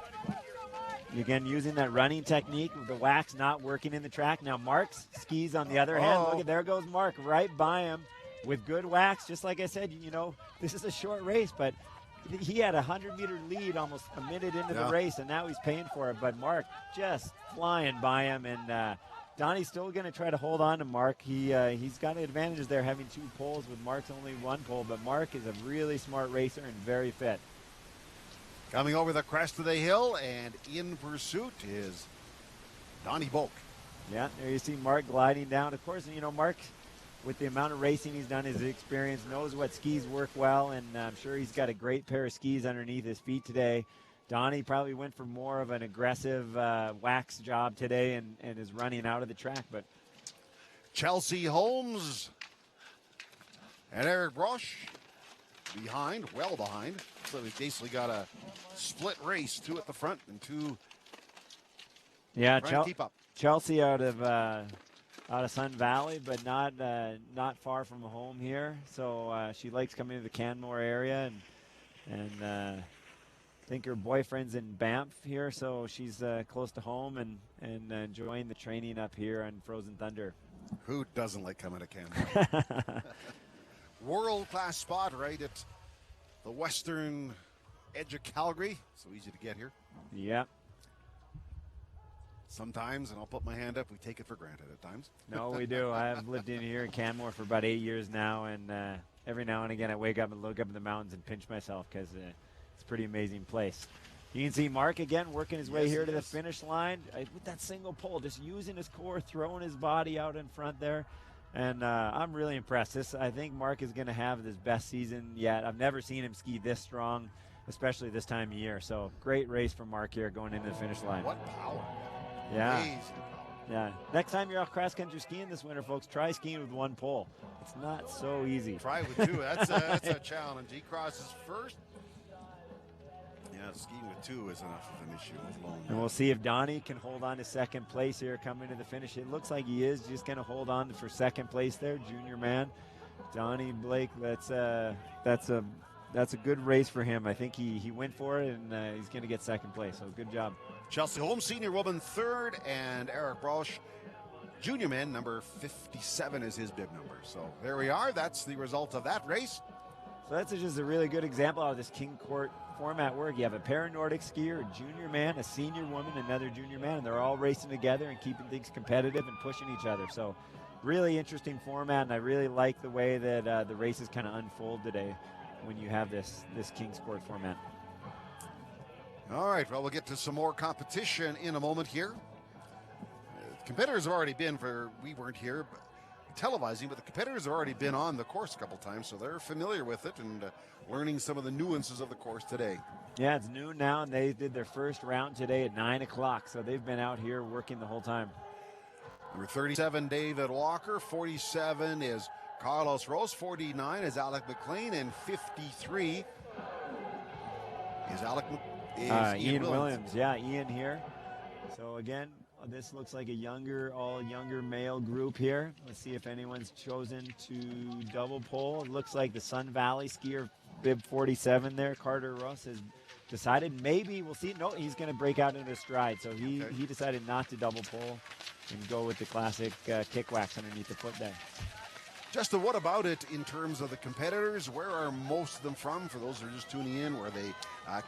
Again, using that running technique with the wax not working in the track. Now, Mark's skis, on the other hand, look at, there goes Mark right by him with good wax. Just like I said, this is a short race, but he had a 100-meter lead almost a minute into the race, and now he's paying for it. But Mark just flying by him, and Donnie's still going to try to hold on to Mark. He's got advantages there having 2 poles with Mark's only 1 pole, but Mark is a really smart racer and very fit. Coming over the crest of the hill and in pursuit is Donnie Boak. Yeah, there you see Mark gliding down. Of course, Mark, with the amount of racing he's done, his experience, knows what skis work well, and I'm sure he's got a great pair of skis underneath his feet today. Donnie probably went for more of an aggressive wax job today and is running out of the track. But Chelsea Holmes and Eric Brosh behind, well behind. So we basically got a split race, 2 at the front and 2 trying to keep up. Chelsea out of Sun Valley, but not far from home here. So she likes coming to the Canmore area, and I think her boyfriend's in Banff here, so she's close to home and enjoying the training up here on Frozen Thunder. Who doesn't like coming to Canmore? World-class spot right at the western edge of Calgary. So easy to get here. Yeah. Sometimes, and I'll put my hand up, we take it for granted at times. No, we do. I've lived in here in Canmore for about 8 years now, and every now and again I wake up and look up in the mountains and pinch myself because it's a pretty amazing place. You can see Mark again working his way here to the finish line with that single pole, just using his core, throwing his body out in front there. And I'm really impressed. I think Mark is going to have his best season yet. I've never seen him ski this strong, especially this time of year. So great race for Mark here going into the finish line. What power. Yeah. Amazing. Yeah. Next time you're off cross-country skiing this winter, folks, try skiing with 1 pole. It's not so easy. Try with 2. That's a challenge. He crosses first. Yeah, skiing with 2 is enough of an issue alone. And we'll see if Donnie can hold on to second place here coming to the finish. It looks like he is just going to hold on for second place there, junior man. Donnie Blake, that's a good race for him. I think he went for it, and he's going to get second place, so good job. Chelsea Holmes, senior woman, 3rd, and Eric Brosh, junior man, number 57 is his bib number. So there we are. That's the result of that race. So that's just a really good example of this King Court format work. You have a Paranordic skier, a junior man, a senior woman, another junior man, and they're all racing together and keeping things competitive and pushing each other. So really interesting format, and I really like the way that the races kind of unfold today when you have this King's Court format. All right, well, we'll get to some more competition in a moment here. Competitors have already been we weren't here, but televising, but the competitors have already been on the course a couple times, so they're familiar with it and learning some of the nuances of the course today. Yeah, it's noon now, and they did their first round today at 9 o'clock, so they've been out here working the whole time. Number 37, David Walker. 47 is Carlos Rose. 49 is Alec McLean, and 53 is Ian Williams. Yeah, Ian here. So again, this looks like a all younger male group here. Let's see if anyone's chosen to double pole. It looks like the Sun Valley skier, bib 47 there, Carter Russ, has decided maybe, we'll see. No, he's going to break out into stride. So he decided not to double pole and go with the classic kick wax underneath the foot there. Justin, what about it in terms of the competitors? Where are most of them from? For those who are just tuning in, were they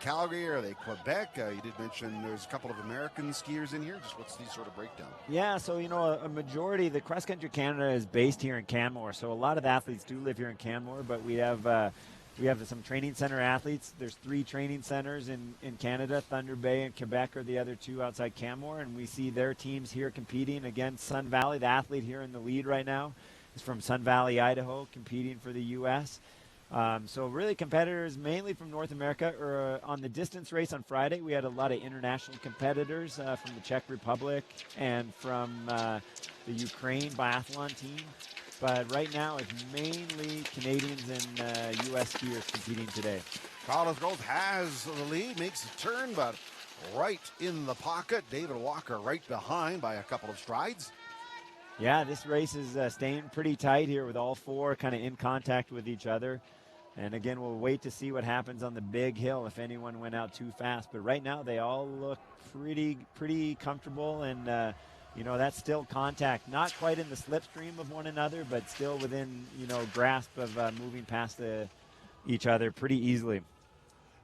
Calgary? Are they Quebec? You did mention there's a couple of American skiers in here. Just what's the sort of breakdown? Yeah, so, a majority, the Cross Country Canada is based here in Canmore. So a lot of the athletes do live here in Canmore, but we have some training center athletes. There's 3 training centers in Canada. Thunder Bay and Quebec are the other 2 outside Canmore, and we see their teams here competing against Sun Valley. The athlete here in the lead right now is from Sun Valley, Idaho, competing for the U.S. So really competitors mainly from North America. On the distance race on Friday, we had a lot of international competitors from the Czech Republic and from the Ukraine biathlon team. But right now it's mainly Canadians and U.S. skiers competing today. Carlos Rose has the lead, makes a turn, but right in the pocket. David Walker right behind by a couple of strides. Yeah, this race is staying pretty tight here with all 4 kind of in contact with each other. And again, we'll wait to see what happens on the big hill if anyone went out too fast. But right now they all look pretty comfortable, and that's still contact. Not quite in the slipstream of one another, but still within, grasp of moving past each other pretty easily.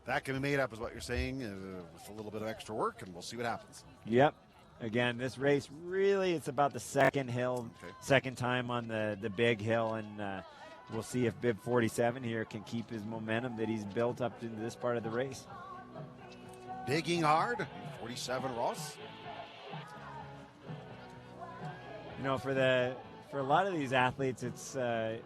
That can be made up, is what you're saying, with a little bit of extra work, and we'll see what happens. Yep. Again, this race really, it's about the second hill, second time on the big hill, and we'll see if bib 47 here can keep his momentum that he's built up into this part of the race. Digging hard, 47 Ross. For a lot of these athletes, it's they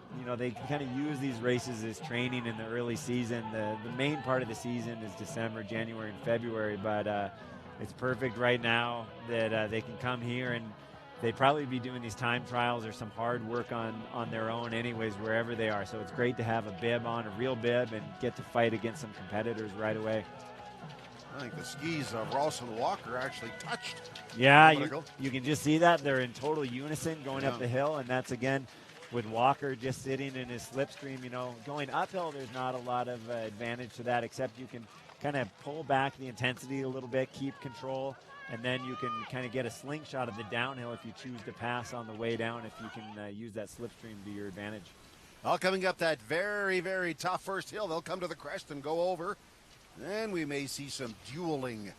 kind of use these races as training in the early season. The main part of the season is December, January, and February, but it's perfect right now that they can come here, and they'd probably be doing these time trials or some hard work on their own anyways, wherever they are. So it's great to have a bib on, a real bib, and get to fight against some competitors right away. I think the skis of Ross and Walker actually touched. Yeah, you can just see that. They're in total unison going up the hill, and that's, again, with Walker just sitting in his slipstream. Going uphill, there's not a lot of advantage to that, except you can kind of pull back the intensity a little bit, keep control, and then you can kind of get a slingshot of the downhill if you choose to pass on the way down, if you can use that slipstream to your advantage. All coming up that very, very tough first hill. They'll come to the crest and go over. And we may see some dueling.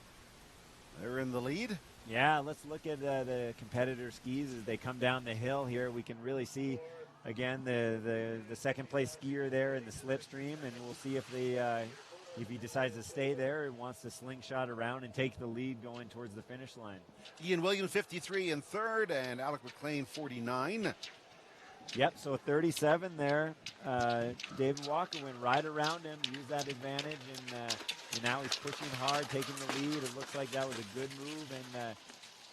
They're in the lead. Yeah, let's look at the competitor skis as they come down the hill here. We can really see, again, the second place skier there in the slipstream, and we'll see if he decides to stay there and wants to slingshot around and take the lead going towards the finish line. Ian Williams, 53 in third, and Alec McLean, 49. Yep, so 37 there. David Walker went right around him, used that advantage, and now he's pushing hard, taking the lead. It looks like that was a good move.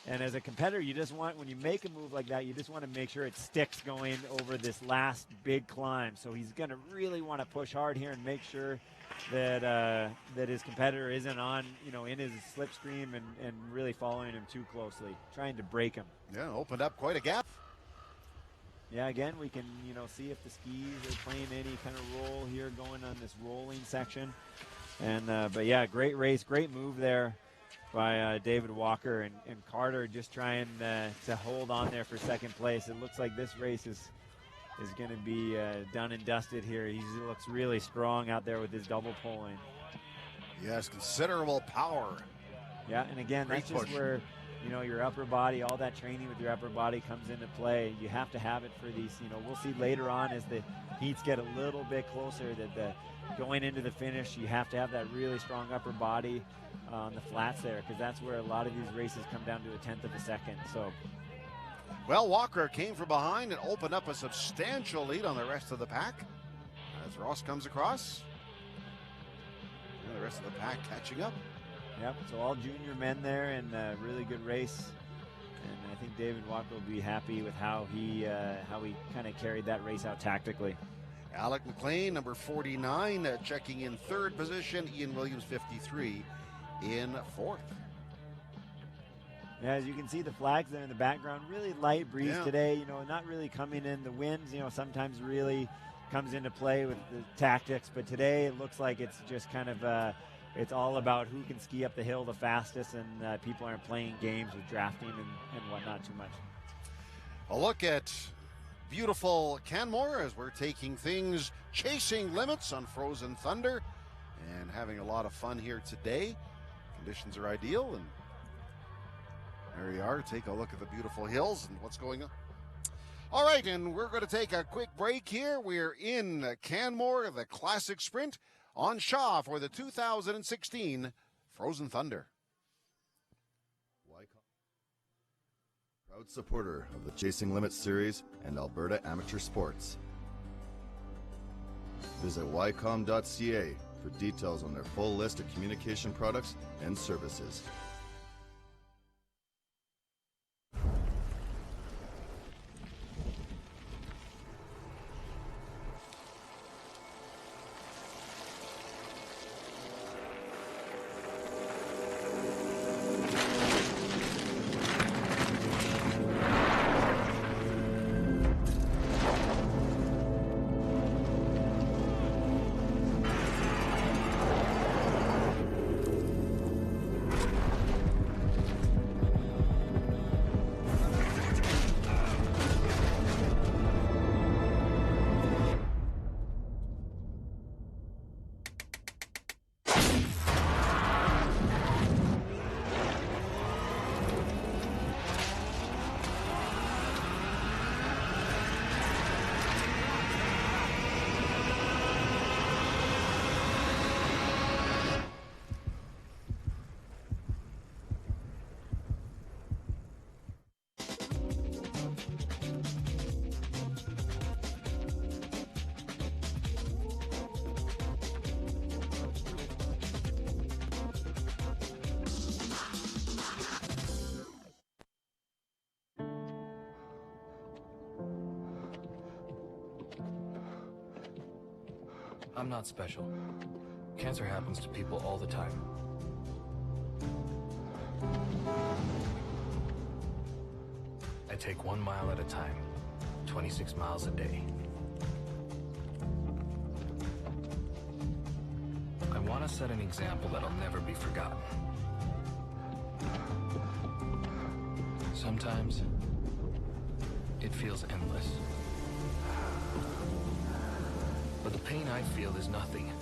And as a competitor, you just want, when you make a move like that, you just want to make sure it sticks going over this last big climb. So he's going to really want to push hard here and make sure that his competitor isn't on, in his slipstream and really following him too closely, trying to break him. Yeah, opened up quite a gap. Yeah, again, we can, see if the skis are playing any kind of role here going on this rolling section. And but yeah, great race, great move there by David Walker, and Carter just trying to hold on there for second place. It looks like this race is going to be done and dusted here. He looks really strong out there with his double pulling. Yes, considerable power. Yeah, and again, great that's just push. Where your upper body, all that training with your upper body comes into play. You have to have it for these, we'll see later on as the heats get a little bit closer that going into the finish, you have to have that really strong upper body on the flats there, because that's where a lot of these races come down to a tenth of a second. So Well, Walker came from behind and opened up a substantial lead on the rest of the pack as Ross comes across. And the rest of the pack catching up. Yep, so all junior men there and a really good race. And I think David Walker will be happy with how he kind of carried that race out tactically. Alec McLean, number 49, checking in third position. Ian Williams, 53, in fourth. Yeah, as you can see, the flags there in the background, really light breeze today. You know, not really coming in. The winds, you know, sometimes really comes into play with the tactics. But today it looks like it's just kind of, it's all about who can ski up the hill the fastest, and people aren't playing games with drafting and whatnot too much. A look at beautiful Canmore as we're taking things, chasing limits on Frozen Thunder and having a lot of fun here today. Conditions are ideal, and there you are. Take a look at the beautiful hills and what's going on. All right, and we're going to take a quick break here. We're in Canmore, the Classic Sprint on Shaw for the 2016 Frozen Thunder. Proud supporter of the Chasing Limits series and Alberta Amateur Sports. Visit ycom.ca for details on their full list of communication products and services. I'm not special. Cancer happens to people all the time. I take 1 mile at a time, 26 miles a day. I want to set an example that'll never be forgotten. Sometimes, it feels endless. But the pain I feel is nothing.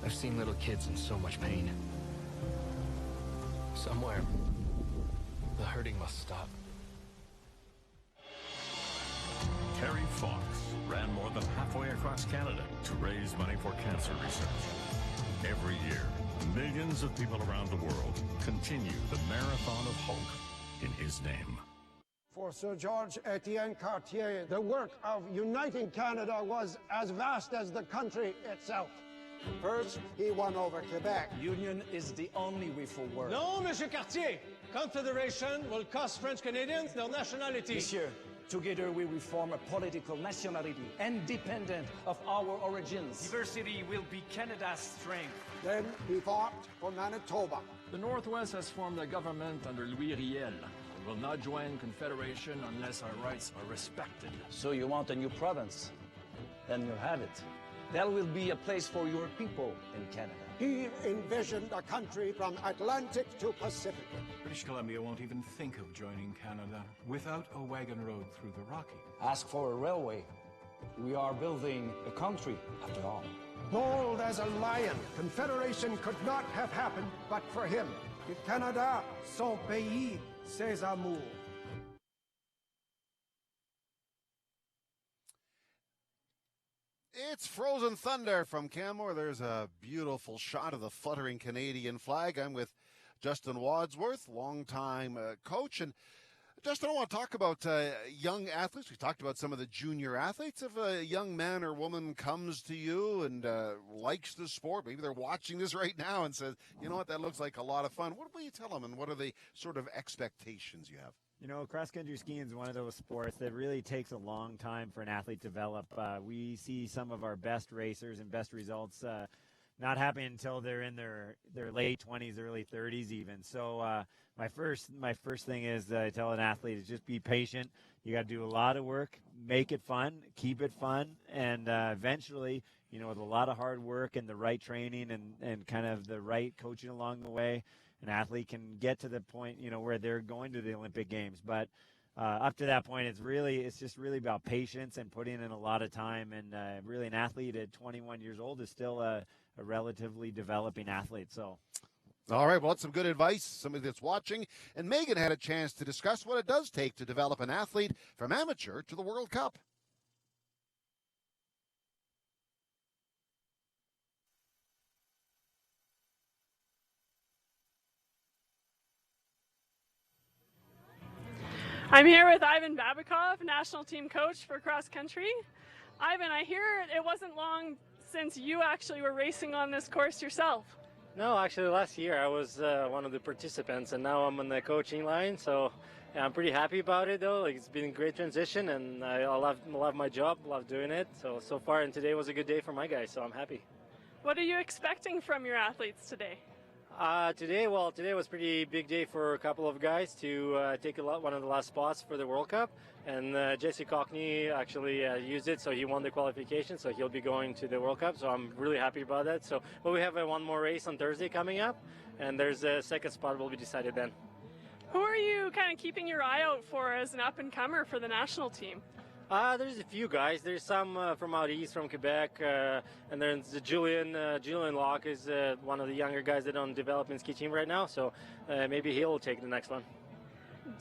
I've seen little kids in so much pain. Somewhere, the hurting must stop. Terry Fox ran more than halfway across Canada to raise money for cancer research. Every year, millions of people around the world continue the marathon of hope in his name. For Sir George Etienne Cartier, the work of uniting Canada was as vast as the country itself. First, he won over Quebec. Union is the only way forward. No, Monsieur Cartier. Confederation will cost French Canadians their nationality. Monsieur, together we will form a political nationality, independent of our origins. Diversity will be Canada's strength. Then he fought for Manitoba. The Northwest has formed a government under Louis Riel. We will not join Confederation unless our rights are respected. So you want a new province? Then you have it. There will be a place for your people in Canada. He envisioned a country from Atlantic to Pacific. British Columbia won't even think of joining Canada without a wagon road through the Rockies. Ask for a railway. We are building a country, after all. Bold as a lion, Confederation could not have happened but for him. Le Canada, son pays, ses amours. It's Frozen Thunder from Canmore. There's a beautiful shot of the fluttering Canadian flag. I'm with Justin Wadsworth, longtime coach. And Justin, I want to talk about young athletes. We talked about some of the junior athletes. If a young man or woman comes to you and likes the sport, maybe they're watching this right now and says, you know what, that looks like a lot of fun. What will you tell them, and what are the sort of expectations you have? You know, cross-country skiing is one of those sports that really takes a long time for an athlete to develop. We see some of our best racers and best results not happening until they're in their late 20s, early 30s even. So my first thing is I tell an athlete is just be patient. You got to do a lot of work, make it fun, keep it fun, and eventually, you know, with a lot of hard work and the right training and kind of the right coaching along the way, an athlete can get to the point, you know, where they're going to the Olympic Games. But up to that point, it's just really about patience and putting in a lot of time. And really, an athlete at 21 years old is still a relatively developing athlete. So, all right, well, that's some good advice, somebody that's watching. And Megan had a chance to discuss what it does take to develop an athlete from amateur to the World Cup. I'm here with Ivan Babikov, national team coach for cross country. Ivan, I hear it wasn't long since you actually were racing on this course yourself. No, actually last year I was one of the participants, and now I'm on the coaching line. So yeah, I'm pretty happy about it though. Like, it's been a great transition, and I love my job, love doing it. So far, and today was a good day for my guys, so I'm happy. What are you expecting from your athletes today? Today was pretty big day for a couple of guys to take one of the last spots for the World Cup, and Jesse Cockney actually used it, so he won the qualification, so he'll be going to the World Cup. So I'm really happy about that. So, but we have one more race on Thursday coming up, and there's a second spot will be decided then. Who are you kind of keeping your eye out for as an up-and-comer for the national team? There's a few guys. There's some from out east, from Quebec, and there's Julian Locke is one of the younger guys that on development ski team right now. So maybe he'll take the next one.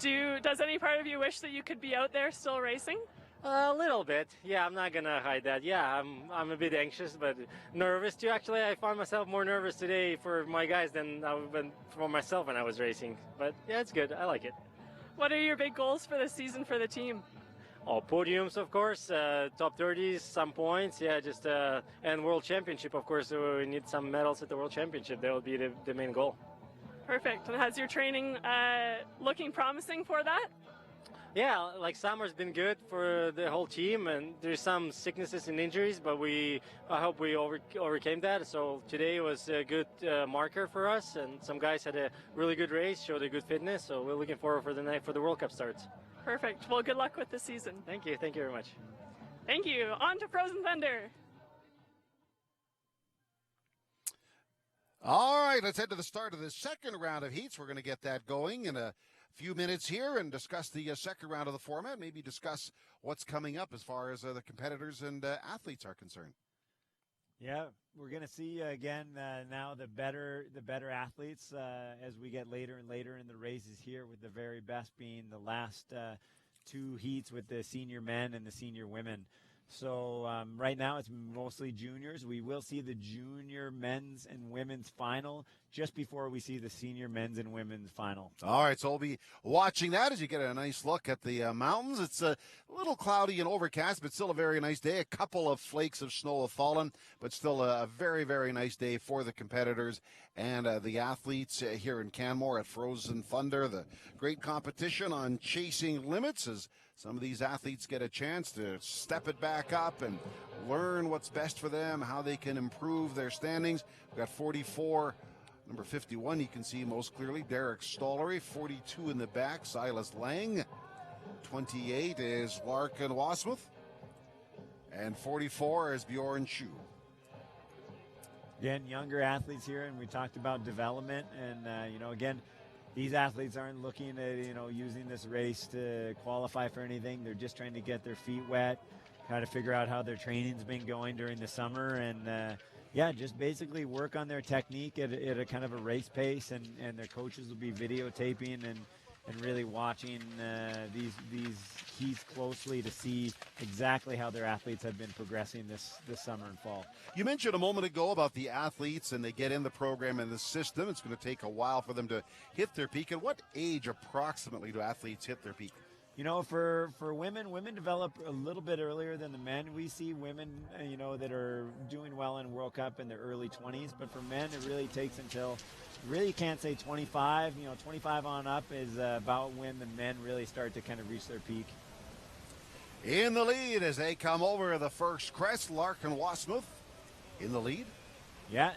Does any part of you wish that you could be out there still racing? A little bit. Yeah, I'm not gonna hide that. Yeah, I'm a bit anxious, but nervous too. Actually, I found myself more nervous today for my guys than I've been for myself when I was racing. But yeah, it's good. I like it. What are your big goals for this season for the team? Oh, podiums, of course, top 30s, some points, yeah, just and World Championship, of course. So we need some medals at the World Championship. That will be the main goal. Perfect. And has your training looking promising for that? Yeah, like summer's been good for the whole team, and there's some sicknesses and injuries, but I hope we overcame that. So today was a good marker for us, and some guys had a really good race, showed a good fitness. So we're looking forward for the World Cup starts. Perfect. Well, good luck with the season. Thank you. Thank you very much. Thank you. On to Frozen Thunder. All right, let's head to the start of the second round of heats. We're going to get that going in a few minutes here and discuss the second round of the format, maybe discuss what's coming up as far as the competitors and athletes are concerned. Yeah, we're going to see again now the better athletes as we get later and later in the races here, with the very best being the last two heats with the senior men and the senior women. So right now it's mostly juniors. We will see the junior men's and women's final just before we see the senior men's and women's final. All right, so we'll be watching that as you get a nice look at the mountains. It's a little cloudy and overcast, but still a very nice day. A couple of flakes of snow have fallen, but still a very, very nice day for the competitors and the athletes here in Canmore at Frozen Thunder. The great competition on chasing limits as some of these athletes get a chance to step it back up and learn what's best for them, how they can improve their standings. We've got 44, number 51, you can see most clearly, Derek Stollery. 42 in the back, Silas Lang. 28 is Larkin Wasmuth. And 44 is Bjorn Schuh. Again, younger athletes here, and we talked about development. And, again, these athletes aren't looking at, using this race to qualify for anything. They're just trying to get their feet wet, try to figure out how their training's been going during the summer, and, just basically work on their technique at a kind of a race pace, and their coaches will be videotaping and really watching these heats closely to see exactly how their athletes have been progressing this summer and fall. You mentioned a moment ago about the athletes and they get in the program and the system. It's going to take a while for them to hit their peak. At what age approximately do athletes hit their peak? You know, for women develop a little bit earlier than the men. We see women, that are doing well in World Cup in their early 20s, but for men, it really takes until, really can't say 25. 25 on up is about when the men really start to kind of reach their peak. In the lead as they come over the first crest, Larkin Wasmuth in the lead. Yeah,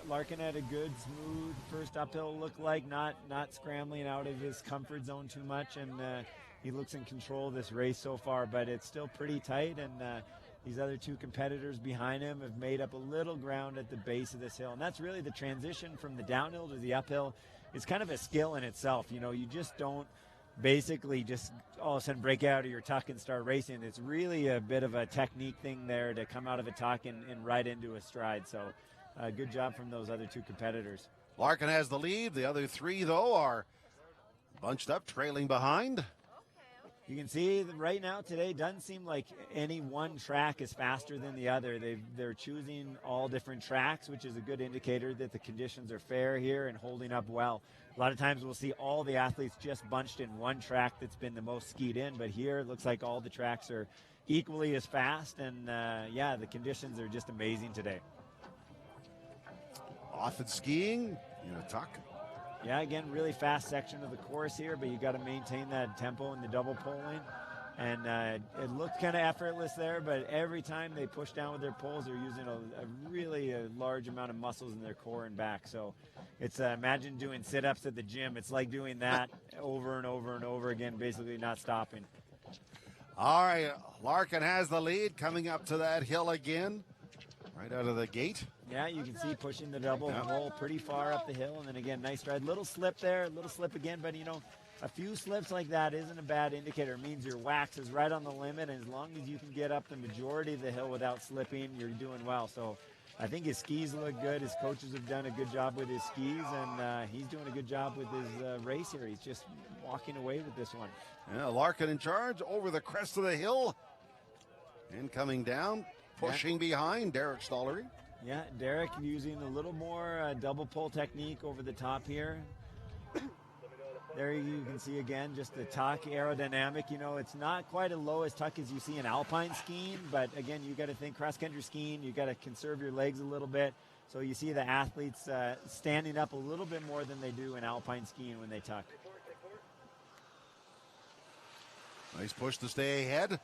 Larkin had a good, smooth first uphill look like, not scrambling out of his comfort zone too much, and he looks in control of this race so far, but it's still pretty tight, and these other two competitors behind him have made up a little ground at the base of this hill, and that's really the transition from the downhill to the uphill. It's kind of a skill in itself. You just don't basically just all of a sudden break out of your tuck and start racing. It's really a bit of a technique thing there to come out of a tuck and right into a stride. So good job from those other two competitors. Larkin has the lead. The other three, though, are bunched up, trailing behind. You can see that right now today doesn't seem like any one track is faster than the other. They're choosing all different tracks, which is a good indicator that the conditions are fair here and holding up well. A lot of times we'll see all the athletes just bunched in one track that's been the most skied in, but here it looks like all the tracks are equally as fast, and the conditions are just amazing today. Off and skiing in a tuck. Yeah, again, really fast section of the course here, but you got to maintain that tempo in the double poling. And it looked kind of effortless there, but every time they push down with their poles, they're using a really large amount of muscles in their core and back. So it's imagine doing sit-ups at the gym. It's like doing that over and over and over again, basically not stopping. All right, Larkin has the lead coming up to that hill again, right out of the gate. Yeah, you can see pushing the double roll pretty far up the hill, and then again, nice stride. Little slip there, little slip again, but a few slips like that isn't a bad indicator. It means your wax is right on the limit, and as long as you can get up the majority of the hill without slipping, you're doing well. So I think his skis look good. His coaches have done a good job with his skis, and he's doing a good job with his race here. He's just walking away with this one. Yeah, Larkin in charge over the crest of the hill, and coming down, pushing behind Derek Stollery. Yeah, Derek using a little more double pull technique over the top here. There you can see again just the tuck aerodynamic. It's not quite as low as tuck as you see in alpine skiing, but again, you got to think cross-country skiing, you got to conserve your legs a little bit. So you see the athletes standing up a little bit more than they do in alpine skiing when they tuck. Nice push to stay ahead.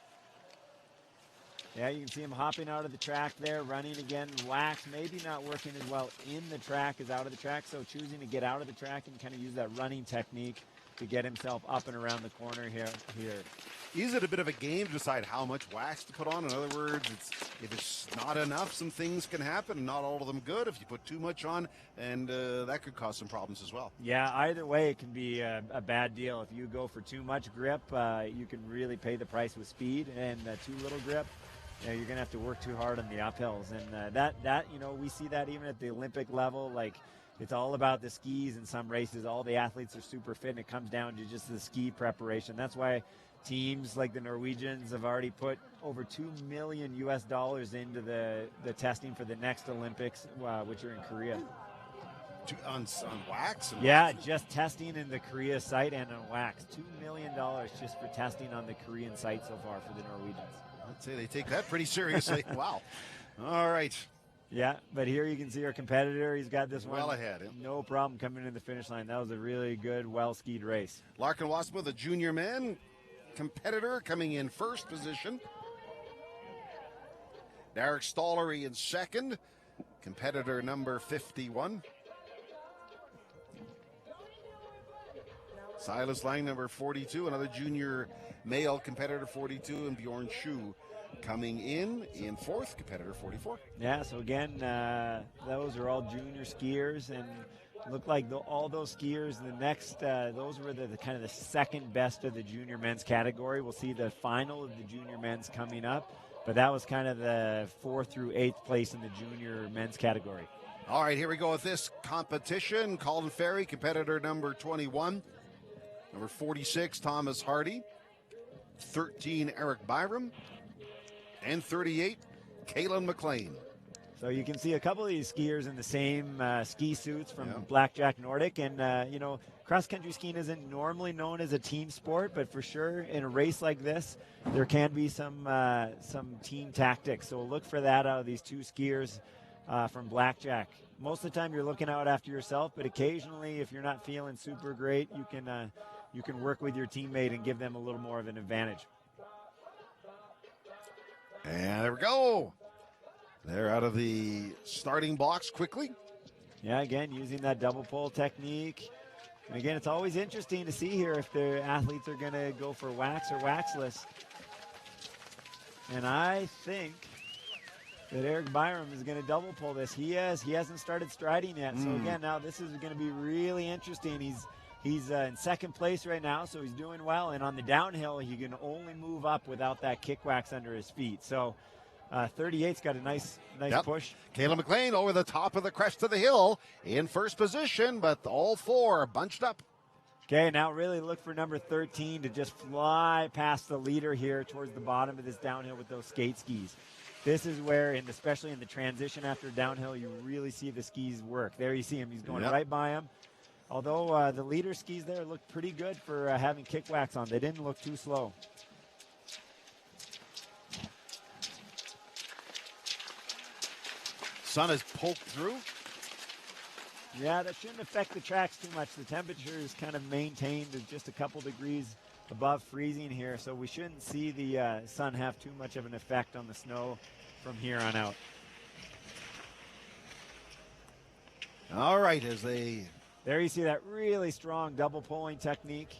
Yeah, you can see him hopping out of the track there, running again. Wax maybe not working as well in the track as out of the track, so choosing to get out of the track and kind of use that running technique to get himself up and around the corner here. Is it a bit of a game to decide how much wax to put on? In other words, if it's not enough, some things can happen, and not all of them good. If you put too much on, and that could cause some problems as well. Yeah, either way, it can be a bad deal. If you go for too much grip, you can really pay the price with speed, and too little grip, you're going to have to work too hard on the uphills. And that we see that even at the Olympic level. Like, it's all about the skis in some races. All the athletes are super fit, and it comes down to just the ski preparation. That's why teams like the Norwegians have already put over $2 million into the testing for the next Olympics, which are in Korea. On wax? Yeah, just testing in the Korea site and on wax. $2 million just for testing on the Korean site so far for the Norwegians. I'd say they take that pretty seriously. Wow. All right. Yeah, but here you can see our competitor. He's got this well one ahead. Yeah. No problem coming to the finish line. That was a really good, well-skied race. Larkin Wasmuth, the junior man competitor, coming in first position. Derek Stollery in second, competitor number 51. Silas Lang, number 42, another junior male competitor, 42, and Bjorn Schuh coming in fourth, competitor 44. Yeah, so again, those are all junior skiers, and look like all those skiers, the next, those were the kind of the second best of the junior men's category. We'll see the final of the junior men's coming up, but that was kind of the 4th through 8th place in the junior men's category. All right, here we go with this competition. Colin Ferry, competitor number 21. Number 46, Thomas Hardy. 13, Eric Byram. And 38, Kalen McLean. So you can see a couple of these skiers in the same ski suits from Blackjack Nordic. And, you know, cross-country skiing isn't normally known as a team sport, but for sure in a race like this, there can be some team tactics. So look for that out of these two skiers from Blackjack. Most of the time you're looking out after yourself, but occasionally if you're not feeling super great, you can work with your teammate and give them a little more of an advantage. And there we go. They're out of the starting blocks quickly. Yeah, again, using that double pole technique. And again, it's always interesting to see here if the athletes are going to go for wax or waxless. And I think that Eric Byram is going to double pull this. He hasn't started striding yet. So again, now this is going to be really interesting. He's in second place right now, so he's doing well. And on the downhill, he can only move up without that kick wax under his feet. So 38's got a nice push. Kayla McLean over the top of the crest of the hill in first position, but all four bunched up. Okay, now really look for number 13 to just fly past the leader here towards the bottom of this downhill with those skate skis. This is where, especially in the transition after downhill, you really see the skis work. There you see him. He's going right by him. Although the leader skis there look pretty good for having kick wax on. They didn't look too slow. Sun has poked through. Yeah, that shouldn't affect the tracks too much. The temperature is kind of maintained at just a couple degrees above freezing here, so we shouldn't see the sun have too much of an effect on the snow from here on out. All right, as they... There you see that really strong double pulling technique.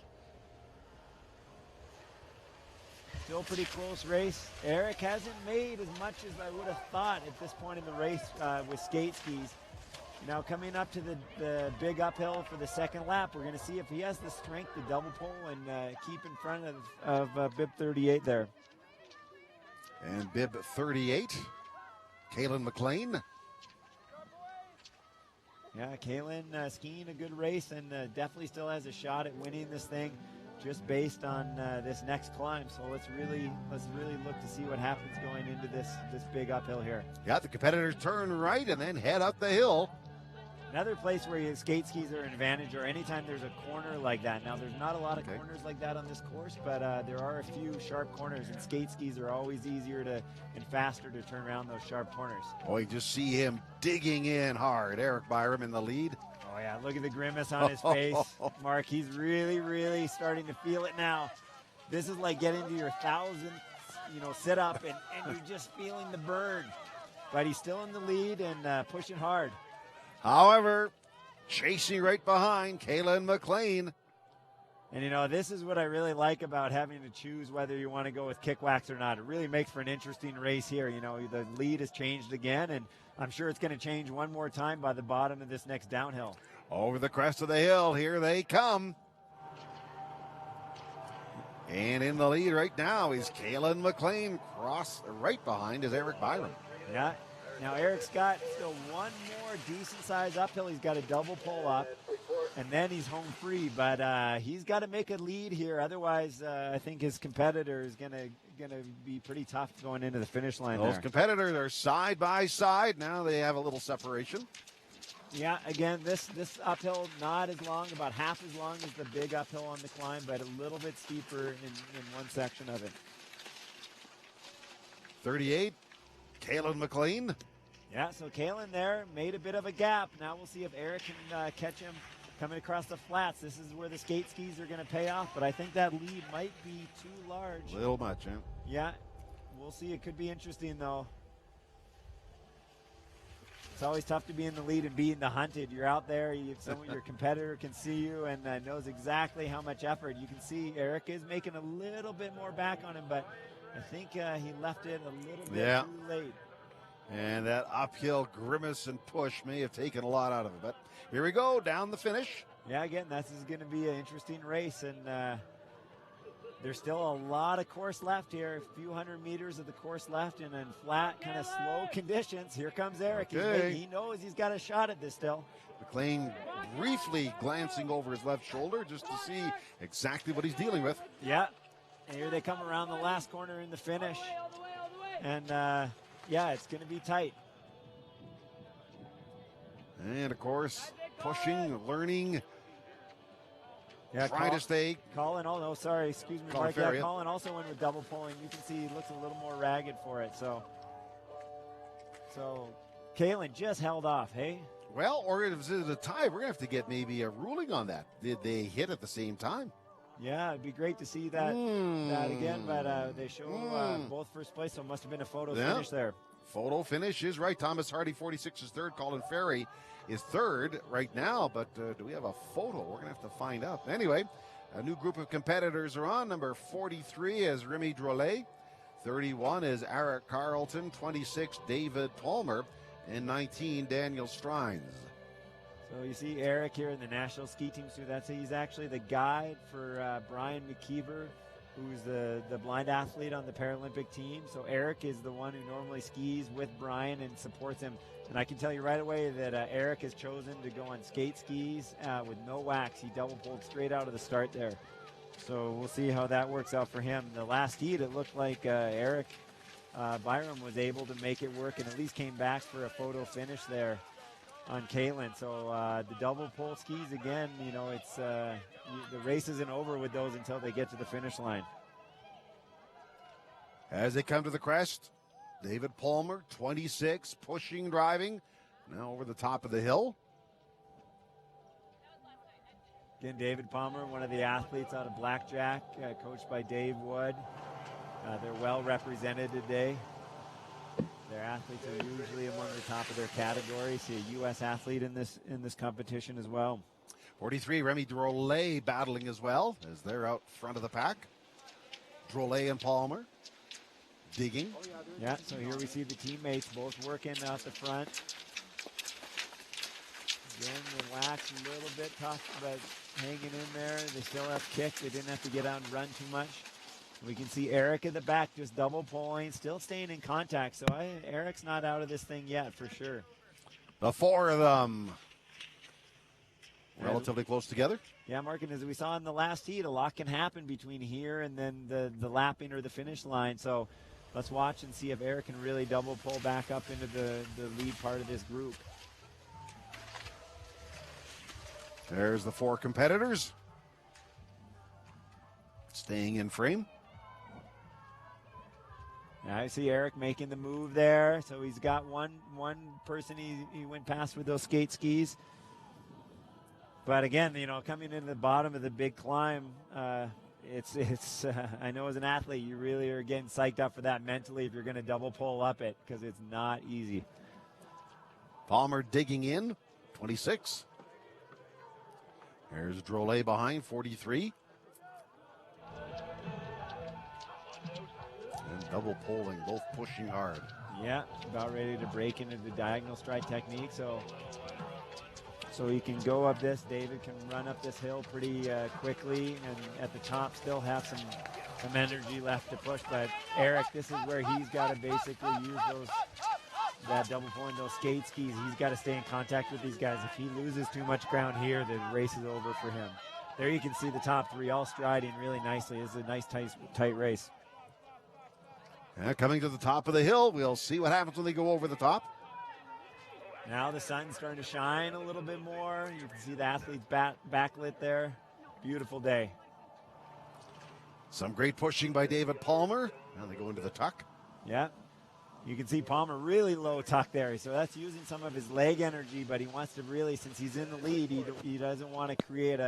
Still pretty close race. Eric hasn't made as much as I would have thought at this point in the race with skate skis. Now coming up to the big uphill for the second lap, we're going to see if he has the strength to double pull and keep in front of bib 38 there. And bib 38, Kalen McLean. Yeah, Kalen skiing a good race and definitely still has a shot at winning this thing just based on this next climb. So let's really look to see what happens going into this big uphill here. Yeah, the competitors turn right and then head up the hill. Another place where your skate skis are an advantage, or anytime there's a corner like that. Now, there's not a lot of corners like that on this course, but there are a few sharp corners, and skate skis are always easier and faster to turn around those sharp corners. Oh, you just see him digging in hard. Eric Byram in the lead. Oh, yeah, look at the grimace on his face. Mark, he's really, really starting to feel it now. This is like getting to your 1000th, sit-up, and you're just feeling the burn. But he's still in the lead and pushing hard. However, chasing right behind, Kalen McLean. And, this is what I really like about having to choose whether you want to go with kick wax or not. It really makes for an interesting race here. The lead has changed again, and I'm sure it's going to change one more time by the bottom of this next downhill. Over the crest of the hill, here they come. And in the lead right now is Kalen McLean. Cross right behind is Eric Byram. Yeah. Now Eric's got still one more decent-sized uphill. He's got a double pull up, and then he's home free. But he's got to make a lead here. Otherwise, I think his competitor is gonna be pretty tough going into the finish line. Those competitors are side by side. Now they have a little separation. Yeah, again, this uphill not as long, about half as long as the big uphill on the climb, but a little bit steeper in one section of it. 38, Kalen McLean. Yeah, so Kalen there made a bit of a gap. Now we'll see if Eric can catch him coming across the flats. This is where the skate skis are going to pay off, but I think that lead might be too large. A little much, yeah. Yeah, we'll see. It could be interesting, though. It's always tough to be in the lead and being the hunted. You're out there, your competitor can see you and knows exactly how much effort. You can see Eric is making a little bit more back on him, but I think he left it a little bit too late. And that uphill grimace and push may have taken a lot out of it. But here we go, down the finish. Yeah, again, this is going to be an interesting race. And There's still a lot of course left here, a few hundred meters of the course left, and in flat, kind of slow conditions. Here comes Eric. Okay. He knows he's got a shot at this still. McLean briefly glancing over his left shoulder just to see exactly what he's dealing with. Yeah. And here they come around the last corner in the finish. And, yeah, it's going to be tight. And, of course, pushing, learning, yeah, trying to stay. Colin, oh, no, sorry, excuse me, Mark. Yeah, Colin also went with double pulling. You can see he looks a little more ragged for it. So Kalen just held off, hey? Well, or if it's a tie, we're going to have to get maybe a ruling on that. Did they hit at the same time? Yeah, it'd be great to see that again, but they show both first place, so it must have been a photo finish there. Photo finish is right. Thomas Hardy, 46, is third. Colin Ferry is third right now, but do we have a photo? We're going to have to find out. Anyway, a new group of competitors are on. Number 43 is Remy Drolet. 31 is Eric Carlton. 26, David Palmer. And 19, Daniel Strines. So you see Eric here in the national ski team. So he's actually the guide for Brian McKeever, who's the blind athlete on the Paralympic team. So Eric is the one who normally skis with Brian and supports him. And I can tell you right away that Eric has chosen to go on skate skis with no wax. He double pulled straight out of the start there. So we'll see how that works out for him. The last heat, it looked like Eric Byram was able to make it work and at least came back for a photo finish there on Kalen. So the double pull skis again, you know, it's the race isn't over with those until they get to the finish line. As they come to the crest, David Palmer, 26, pushing, driving, now over the top of the hill. Again, David Palmer, one of the athletes out of Blackjack, coached by Dave Wood. They're well represented today. Their athletes are usually among the top of their category. See a U.S. athlete in this competition as well. 43, Remy Drolet battling as well as they're out front of the pack. Drolet and Palmer digging. Yeah, so here we see the teammates both working out the front. Again, the wax a little bit tough, but hanging in there. They still have kick. They didn't have to get out and run too much. We can see Eric in the back just double pulling, still staying in contact. So Eric's not out of this thing yet for sure. The four of them relatively close together. Yeah, Mark, and as we saw in the last heat, a lot can happen between here and then the lapping or the finish line. So let's watch and see if Eric can really double pull back up into the lead part of this group. There's the four competitors staying in frame. I see Eric making the move there. So he's got one person he went past with those skate skis. But again, you know, coming into the bottom of the big climb, it's I know as an athlete, you really are getting psyched up for that mentally if you're going to double pull up it, because it's not easy. Palmer digging in, 26. There's Drolet behind, 43. And double pulling, both pushing hard. Yeah, about ready to break into the diagonal stride technique. So he can go up this. David can run up this hill pretty quickly, and at the top still have some energy left to push. But Eric, this is where he's got to basically use that double pulling, those skate skis. He's got to stay in contact with these guys. If he loses too much ground here, the race is over for him. There you can see the top three all striding really nicely. It's a nice, tight race. Coming to the top of the hill, we'll see what happens when they go over the top. Now the sun's starting to shine a little bit more. You can see the athletes backlit there. Beautiful day. Some great pushing by David Palmer. Now they go into the tuck. Yeah. You can see Palmer really low tuck there. So that's using some of his leg energy, but he wants to really, since he's in the lead, he doesn't want to create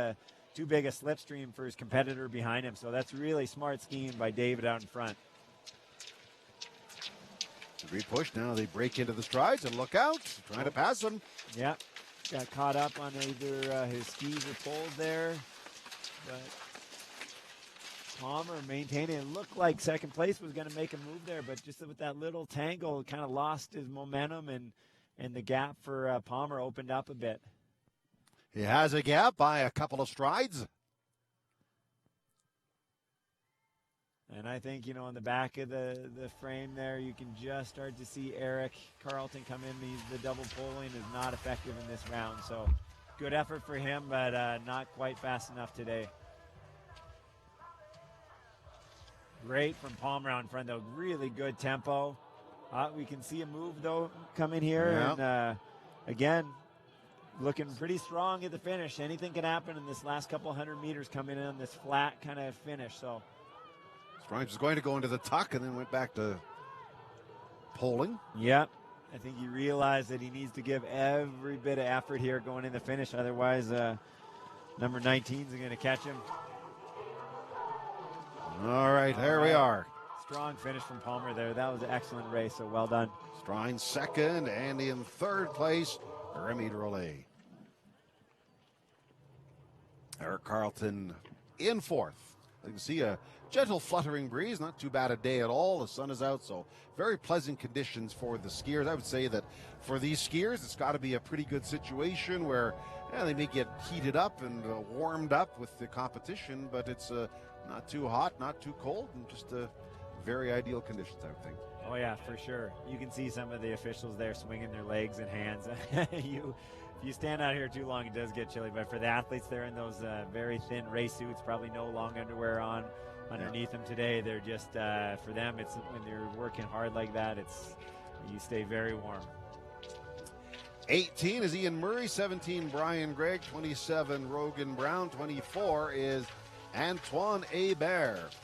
too big a slipstream for his competitor behind him. So that's really smart skiing by David out in front. Great push. Now they break into the strides and look out. Trying to pass him. Yeah. Got caught up on either his skis or poles there. But Palmer maintaining. It looked like second place was going to make a move there, but just with that little tangle, kind of lost his momentum, and the gap for Palmer opened up a bit. He has a gap by a couple of strides. And I think, you know, on the back of the frame there, you can just start to see Eric Carlton come in. The double pulling is not effective in this round. So good effort for him, but not quite fast enough today. Great from Palmer out in front, though. Really good tempo. We can see a move, though, come in here. Yeah. And, again, looking pretty strong at the finish. Anything can happen in this last couple 100 meters coming in on this flat kind of finish. So Strines was going to go into the tuck and then went back to pulling. Yep. I think he realized that he needs to give every bit of effort here going in the finish. Otherwise, number 19 is going to catch him. All right, there we are. Strong finish from Palmer there. That was an excellent race, so well done. Strine second, and in third place, Remy Drolet. Eric Carlton in fourth. You can see a gentle fluttering breeze, not too bad a day at all. The sun is out, so very pleasant conditions for the skiers. I would say that for these skiers, it's got to be a pretty good situation where they may get heated up and warmed up with the competition, but it's not too hot, not too cold, and just very ideal conditions, I would think. Oh, yeah, for sure. You can see some of the officials there swinging their legs and hands. If you stand out here too long, it does get chilly. But for the athletes, they're in those very thin race suits, probably no long underwear on underneath them today. They're just, for them, it's when they're working hard like that, you stay very warm. 18 is Ian Murray, 17 Brian Gregg, 27 Rogan Brown, 24 is Antoine Hebert.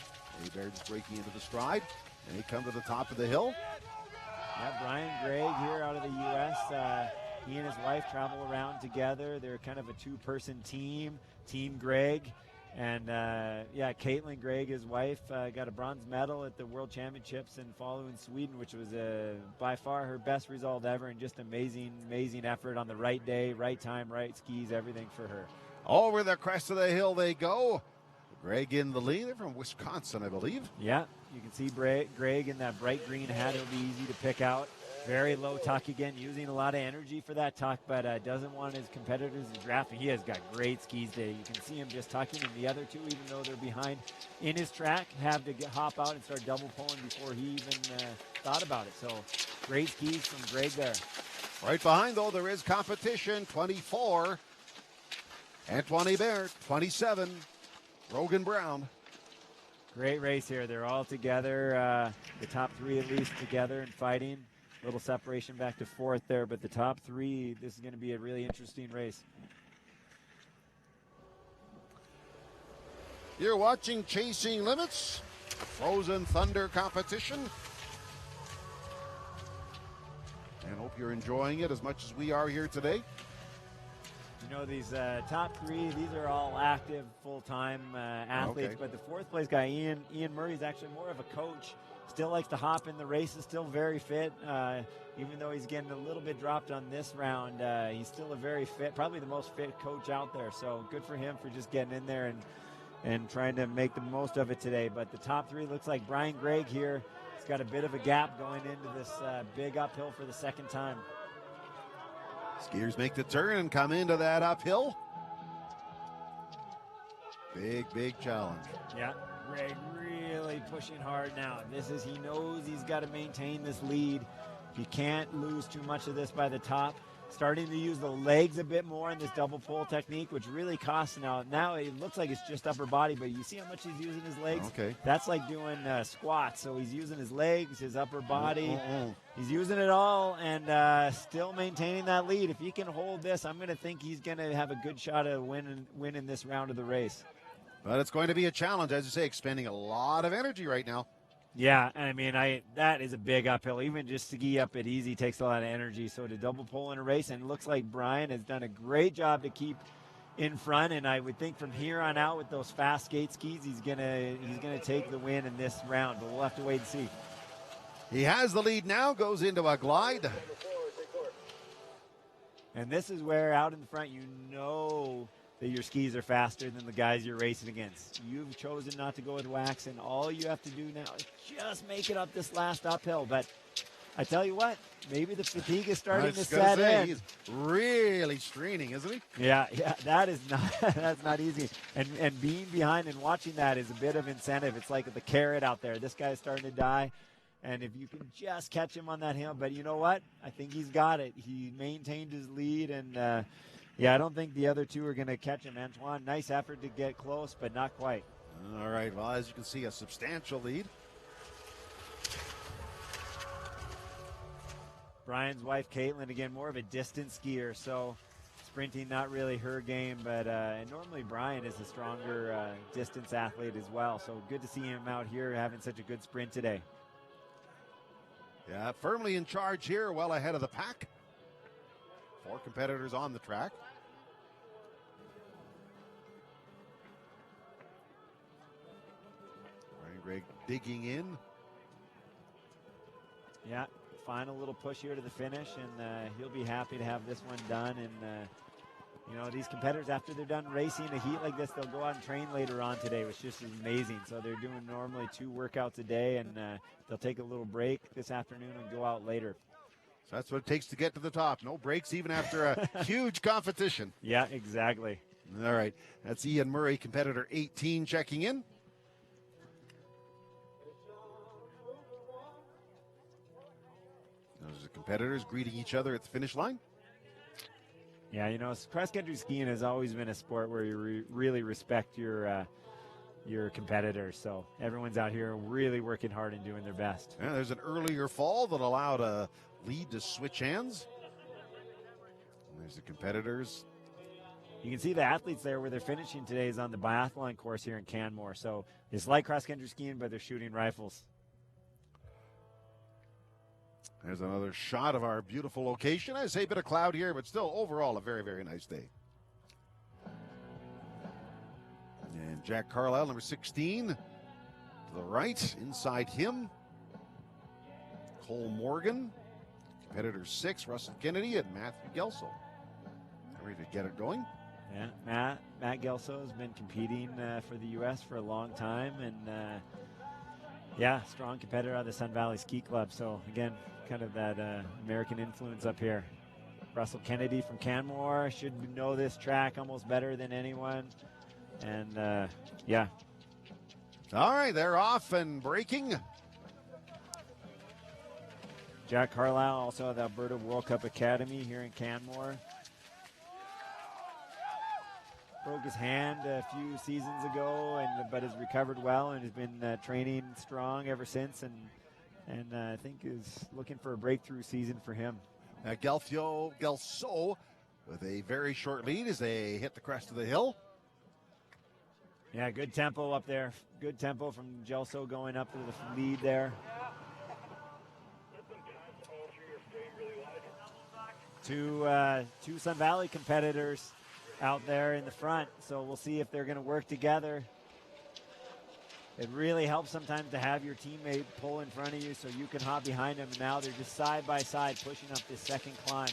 Hebert just breaking into the stride, and he comes to the top of the hill. Yeah, Brian Gregg here out of the U.S. He and his wife travel around together. They're kind of a two-person team, Team Gregg. And, Caitlin Gregg, his wife, got a bronze medal at the World Championships in Falun in Sweden, which was by far her best result ever, and just amazing effort on the right day, right time, right skis, everything for her. Over the crest of the hill they go. Gregg in the lead. They're from Wisconsin, I believe. Yeah, you can see Gregg in that bright green hat. It'll be easy to pick out. Very low tuck again, using a lot of energy for that tuck, but doesn't want his competitors to draft him. He has got great skis today. You can see him just tucking, and the other two, even though they're behind in his track, have to hop out and start double pulling before he even thought about it. So great skis from Gregg there. Right behind, though, there is competition. 24, Antoine Hebert. 27, Rogan Brown. Great race here. They're all together, the top three at least together and fighting. Little separation back to fourth there, but the top three, this is going to be a really interesting race. You're watching Chasing Limits, Frozen Thunder competition. And hope you're enjoying it as much as we are here today. You know, these top three, these are all active, full-time athletes, but the fourth place guy, Ian Murray, is actually more of a coach. Still likes to hop in the races, still very fit. Even though he's getting a little bit dropped on this round, he's still a very fit, probably the most fit coach out there. So good for him for just getting in there and trying to make the most of it today. But the top three looks like Brian Gregg here. He's got a bit of a gap going into this big uphill for the second time. Skiers make the turn and come into that uphill. Big challenge. Yeah, Gregg really pushing hard now. He knows he's got to maintain this lead. He can't lose too much of this by the top. Starting to use the legs a bit more in this double pull technique, which really costs now. Now it looks like it's just upper body, but you see how much he's using his legs? Okay. That's like doing squats. So he's using his legs, his upper body. He's using it all and still maintaining that lead. If he can hold this, I'm going to think he's going to have a good shot at winning this round of the race. But it's going to be a challenge, as you say, expending a lot of energy right now. Yeah, I mean, that is a big uphill. Even just to ski up it easy takes a lot of energy. So to double pull in a race, and it looks like Brian has done a great job to keep in front. And I would think from here on out with those fast skate skis, he's gonna take the win in this round. But we'll have to wait and see. He has the lead now, goes into a glide. And this is where out in the front, you know that your skis are faster than the guys you're racing against. You've chosen not to go with wax, and all you have to do now is just make it up this last uphill. But I tell you what, maybe the fatigue is starting to I set was gonna say, in. he's really straining, isn't he? Yeah, that is not that's not easy. And being behind and watching that is a bit of incentive. It's like the carrot out there. This guy's starting to die, and if you can just catch him on that hill, but you know what? I think he's got it. He maintained his lead, and yeah, I don't think the other two are going to catch him. Antoine, nice effort to get close, but not quite. All right, well, as you can see, a substantial lead. Brian's wife, Caitlin, again, more of a distance skier, so sprinting not really her game, but and normally Brian is a stronger distance athlete as well, so good to see him out here having such a good sprint today. Yeah, firmly in charge here, well ahead of the pack. 4 competitors on the track. Ryan Gregg digging in. Yeah, final little push here to the finish, and he'll be happy to have this one done. And you know, these competitors, after they're done racing a heat like this, they'll go out and train later on today, which just is amazing. So they're doing normally 2 workouts a day, and they'll take a little break this afternoon and go out later. So that's what it takes to get to the top. No breaks even after a huge competition. Yeah, exactly. All right, that's Ian Murray, competitor 18, checking in. Those are the competitors greeting each other at the finish line. Yeah, you know, cross-country skiing has always been a sport where you really respect your competitors. So everyone's out here really working hard and doing their best. Yeah, there's an earlier fall that allowed a lead to switch hands. And there's the competitors. You can see the athletes there where they're finishing today is on the biathlon course here in Canmore. So it's like cross-country skiing, but they're shooting rifles. There's another shot of our beautiful location. I say a bit of cloud here, but still overall a very, very nice day. And Jack Carlisle, number 16, to the right. Inside him, Cole Morgan, competitor 6, Russell Kennedy, and Matthew Gelso. Ready to get it going. Yeah, Matt Gelso has been competing for the U.S. for a long time, and yeah, strong competitor out of the Sun Valley Ski Club. So again, kind of that American influence up here. Russell Kennedy from Canmore should know this track almost better than anyone. And yeah. All right, they're off and braking. Jack Carlisle, also at the Alberta World Cup Academy here in Canmore. Broke his hand a few seasons ago, but has recovered well and has been training strong ever since, and I think is looking for a breakthrough season for him. Gelso with a very short lead as they hit the crest of the hill. Yeah, good tempo up there. Good tempo from Gelso going up to the lead there. Two Sun Valley competitors out there in the front, so we'll see if they're going to work together. It really helps sometimes to have your teammate pull in front of you so you can hop behind them, and now they're just side by side pushing up this second climb.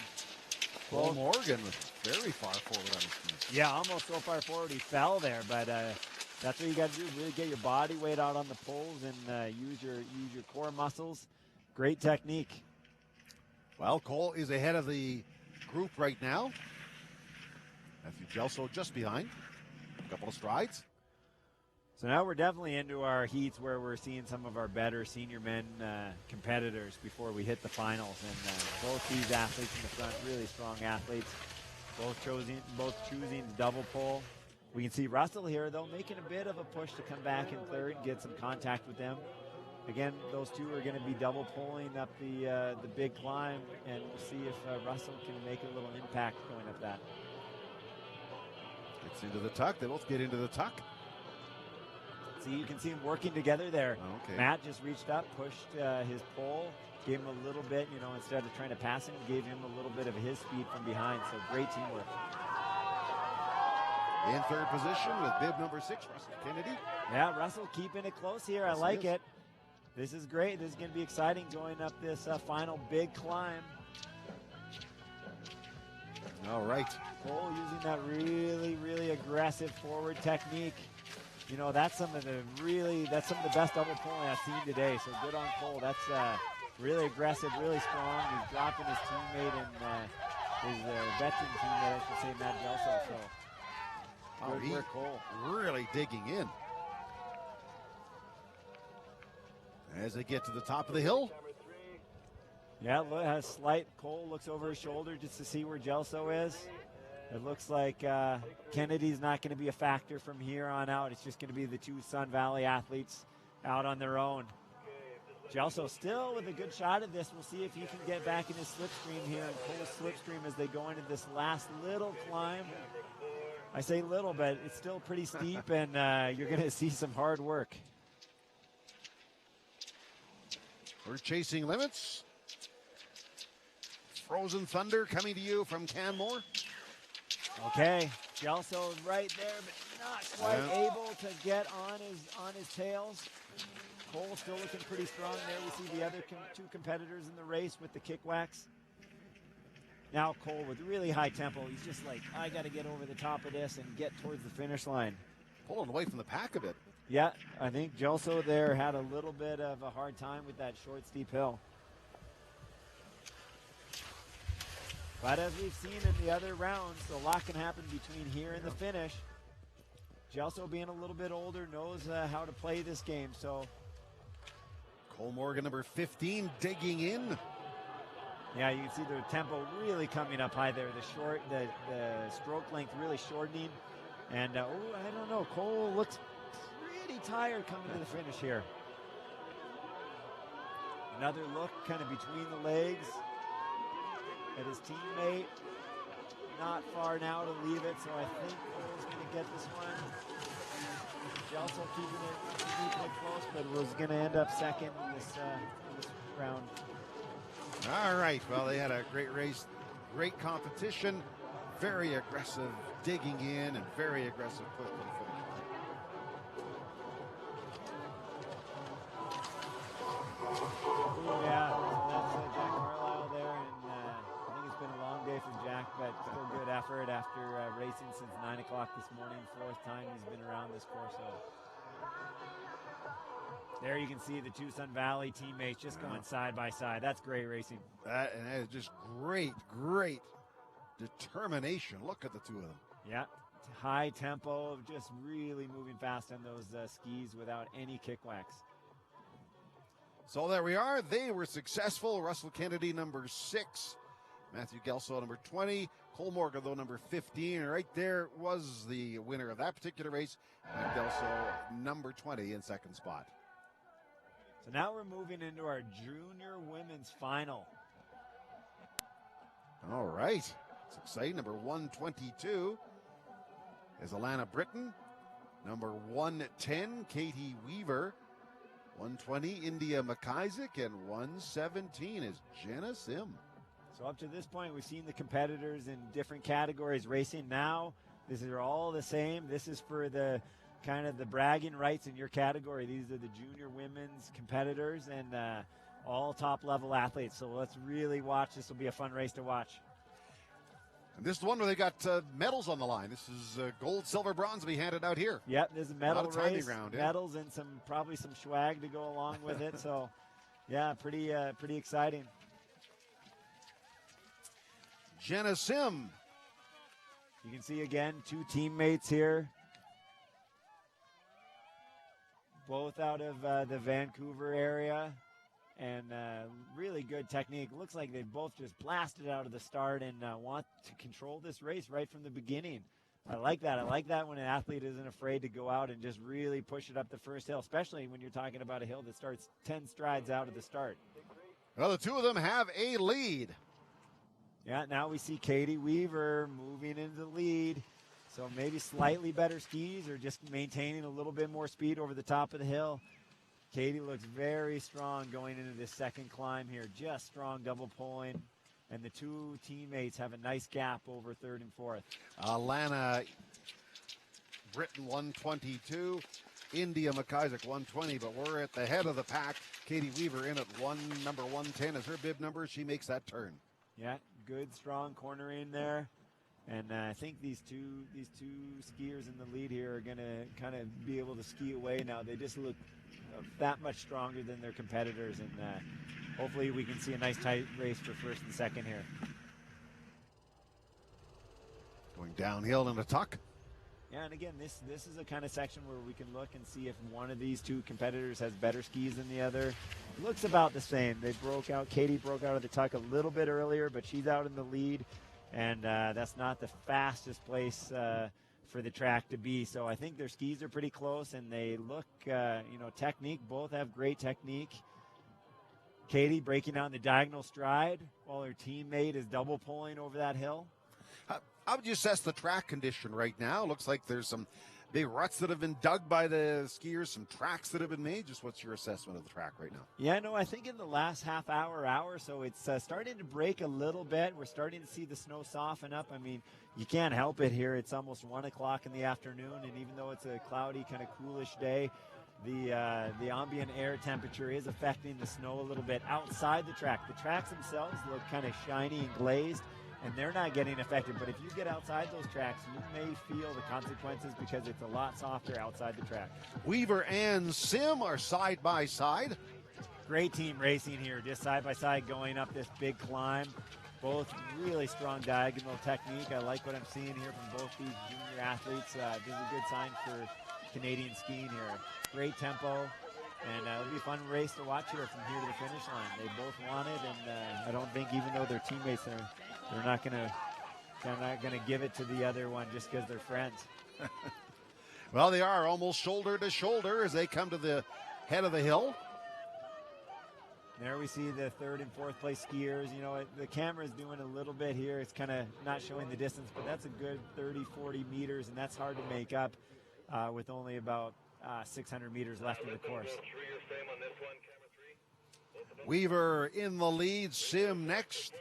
Cole Morgan was very far forward on his feet. Yeah, almost so far forward he fell there, but that's what you got to do, really get your body weight out on the poles and use your core muscles. Great technique. Well, Cole is ahead of the group right now. Matthew Gelso just behind. A couple of strides. So now we're definitely into our heats where we're seeing some of our better senior men competitors before we hit the finals. And both these athletes in the front, really strong athletes, both choosing double pole. We can see Russell here, though, making a bit of a push to come back in third and get some contact with them. Again, those two are going to be double pulling up the big climb, and we'll see if Russell can make a little impact going up that. Gets into the tuck. They both get into the tuck. See, you can see them working together there. Okay. Matt just reached up, pushed his pole, gave him a little bit, instead of trying to pass him, gave him a little bit of his speed from behind. So great teamwork. In third position with bib number 6, Russell Kennedy. Yeah, Russell keeping it close here. Yes, I like it. This is great. This is going to be exciting going up this final big climb. All right. Cole using that really, really aggressive forward technique. That's some of the best double pulling I've seen today. So good on Cole. Really aggressive, really strong. He's dropping his teammate and his veteran teammate, I should say, Matt Gelso. So, good work, Cole. Really digging in. As they get to the top of the hill. Yeah, look, has slight. Cole looks over his shoulder just to see where Gelso is. It looks like Kennedy's not going to be a factor from here on out. It's just going to be the two Sun Valley athletes out on their own. Gelso still with a good shot at this. We'll see if he can get back in his slipstream here, and Cole's slipstream as they go into this last little climb. I say little, but it's still pretty steep, and you're going to see some hard work. We're chasing limits. Frozen Thunder coming to you from Canmore. Okay, Gelso right there, but not quite able to get on his tails. Cole still looking pretty strong there. We see the other two competitors in the race with the kick wax. Now Cole with really high tempo. He's just like, I got to get over the top of this and get towards the finish line. Pulling away from the pack a bit. Yeah, I think Gelso there had a little bit of a hard time with that short, steep hill. But as we've seen in the other rounds, a lot can happen between here and the finish. Gelso being a little bit older knows how to play this game. So Cole Morgan, number 15, digging in. Yeah, you can see the tempo really coming up high there. The stroke length really shortening. And I don't know, Cole looks pretty tired coming to the finish here. Another look kind of between the legs at his teammate. Not far now to leave it, so I think Cole's going to get this one. Gelso keeping it close, but was going to end up second in this round. All right, well, they had a great race, great competition, very aggressive digging in and very aggressive push to the finish line. Yeah, that's Jack Carlisle there, and I think it's been a long day for Jack, but still good effort after racing since 9 o'clock this morning. Fourth time he's been around this course. So there you can see the two Sun Valley teammates just going side by side. That's great racing. That is just great determination. Look at the two of them. Yeah, high tempo, just really moving fast on those skis without any kick wax. So there we are. They were successful. Russell Kennedy, number 6. Matthew Gelso, number 20. Cole Morgan, though, number 15. Right there was the winner of that particular race. Matt Gelso, number 20 in second spot. So now we're moving into our junior women's final. All right. It's exciting. Number 122 is Alana Britton. Number 110, Katie Weaver. 120, India McIsaac. And 117 is Jenna Sim. So up to this point, we've seen the competitors in different categories racing. Now, these are all the same. This is for the kind of the bragging rights in your category. These are the junior women's competitors and all top-level athletes. So let's really watch. This will be a fun race to watch. And this is the one where they got medals on the line. This is gold, silver, bronze to be handed out here. Yep, there's a medal race, round, medals, and probably some swag to go along with it. So, yeah, pretty exciting. Jenna Sim. You can see again 2 teammates here, both out of the Vancouver area, and really good technique. Looks like they both just blasted out of the start and want to control this race right from the beginning. I like that. I like that when an athlete isn't afraid to go out and just really push it up the first hill, especially when you're talking about a hill that starts 10 strides out of the start. Well, the two of them have a lead. Yeah, now we see Katie Weaver moving into the lead. So maybe slightly better skis or just maintaining a little bit more speed over the top of the hill. Katie looks very strong going into this second climb here. Just strong double pulling. And the two teammates have a nice gap over third and fourth. Alana Britton, 122. India McIsaac, 120. But we're at the head of the pack. Katie Weaver in at number 110 is her bib number. She makes that turn. Yeah, good, strong cornering there. And I think these two skiers in the lead here are going to kind of be able to ski away now. They just look that much stronger than their competitors. And hopefully we can see a nice tight race for first and second here. Going downhill in a tuck. Yeah, and again, this is a kind of section where we can look and see if one of these two competitors has better skis than the other. It looks about the same. Katie broke out of the tuck a little bit earlier, but she's out in the lead, and that's not the fastest place for the track to be. So I think their skis are pretty close, and they look, technique. Both have great technique. Katie breaking out in the diagonal stride while her teammate is double pulling over that hill. How would you assess the track condition right now? Looks like there's some big ruts that have been dug by the skiers, some tracks that have been made. Just what's your assessment of the track right now? Yeah, no, I think in the last half hour, so it's starting to break a little bit. We're starting to see the snow soften up. I mean, you can't help it here. It's almost 1 o'clock in the afternoon, and even though it's a cloudy, kind of coolish day, the ambient air temperature is affecting the snow a little bit outside the track. The tracks themselves look kind of shiny and glazed, and they're not getting affected. But if you get outside those tracks, you may feel the consequences because it's a lot softer outside the track. Weaver and Sim are side by side. Great team racing here, just side by side going up this big climb. Both really strong diagonal technique. I like what I'm seeing here from both these junior athletes. This is a good sign for Canadian skiing here. Great tempo, and it'll be a fun race to watch here from here to the finish line. They both want it, and I don't think, even though they're teammates, they're not gonna give it to the other one just because they're friends. Well, they are almost shoulder to shoulder as they come to the head of the hill. There we see the third and fourth place skiers. You know, the camera's doing a little bit here. It's kind of not showing the distance, but that's a good 30, 40 meters, and that's hard to make up with only about 600 meters left in the course. Weaver in the lead, Sim next.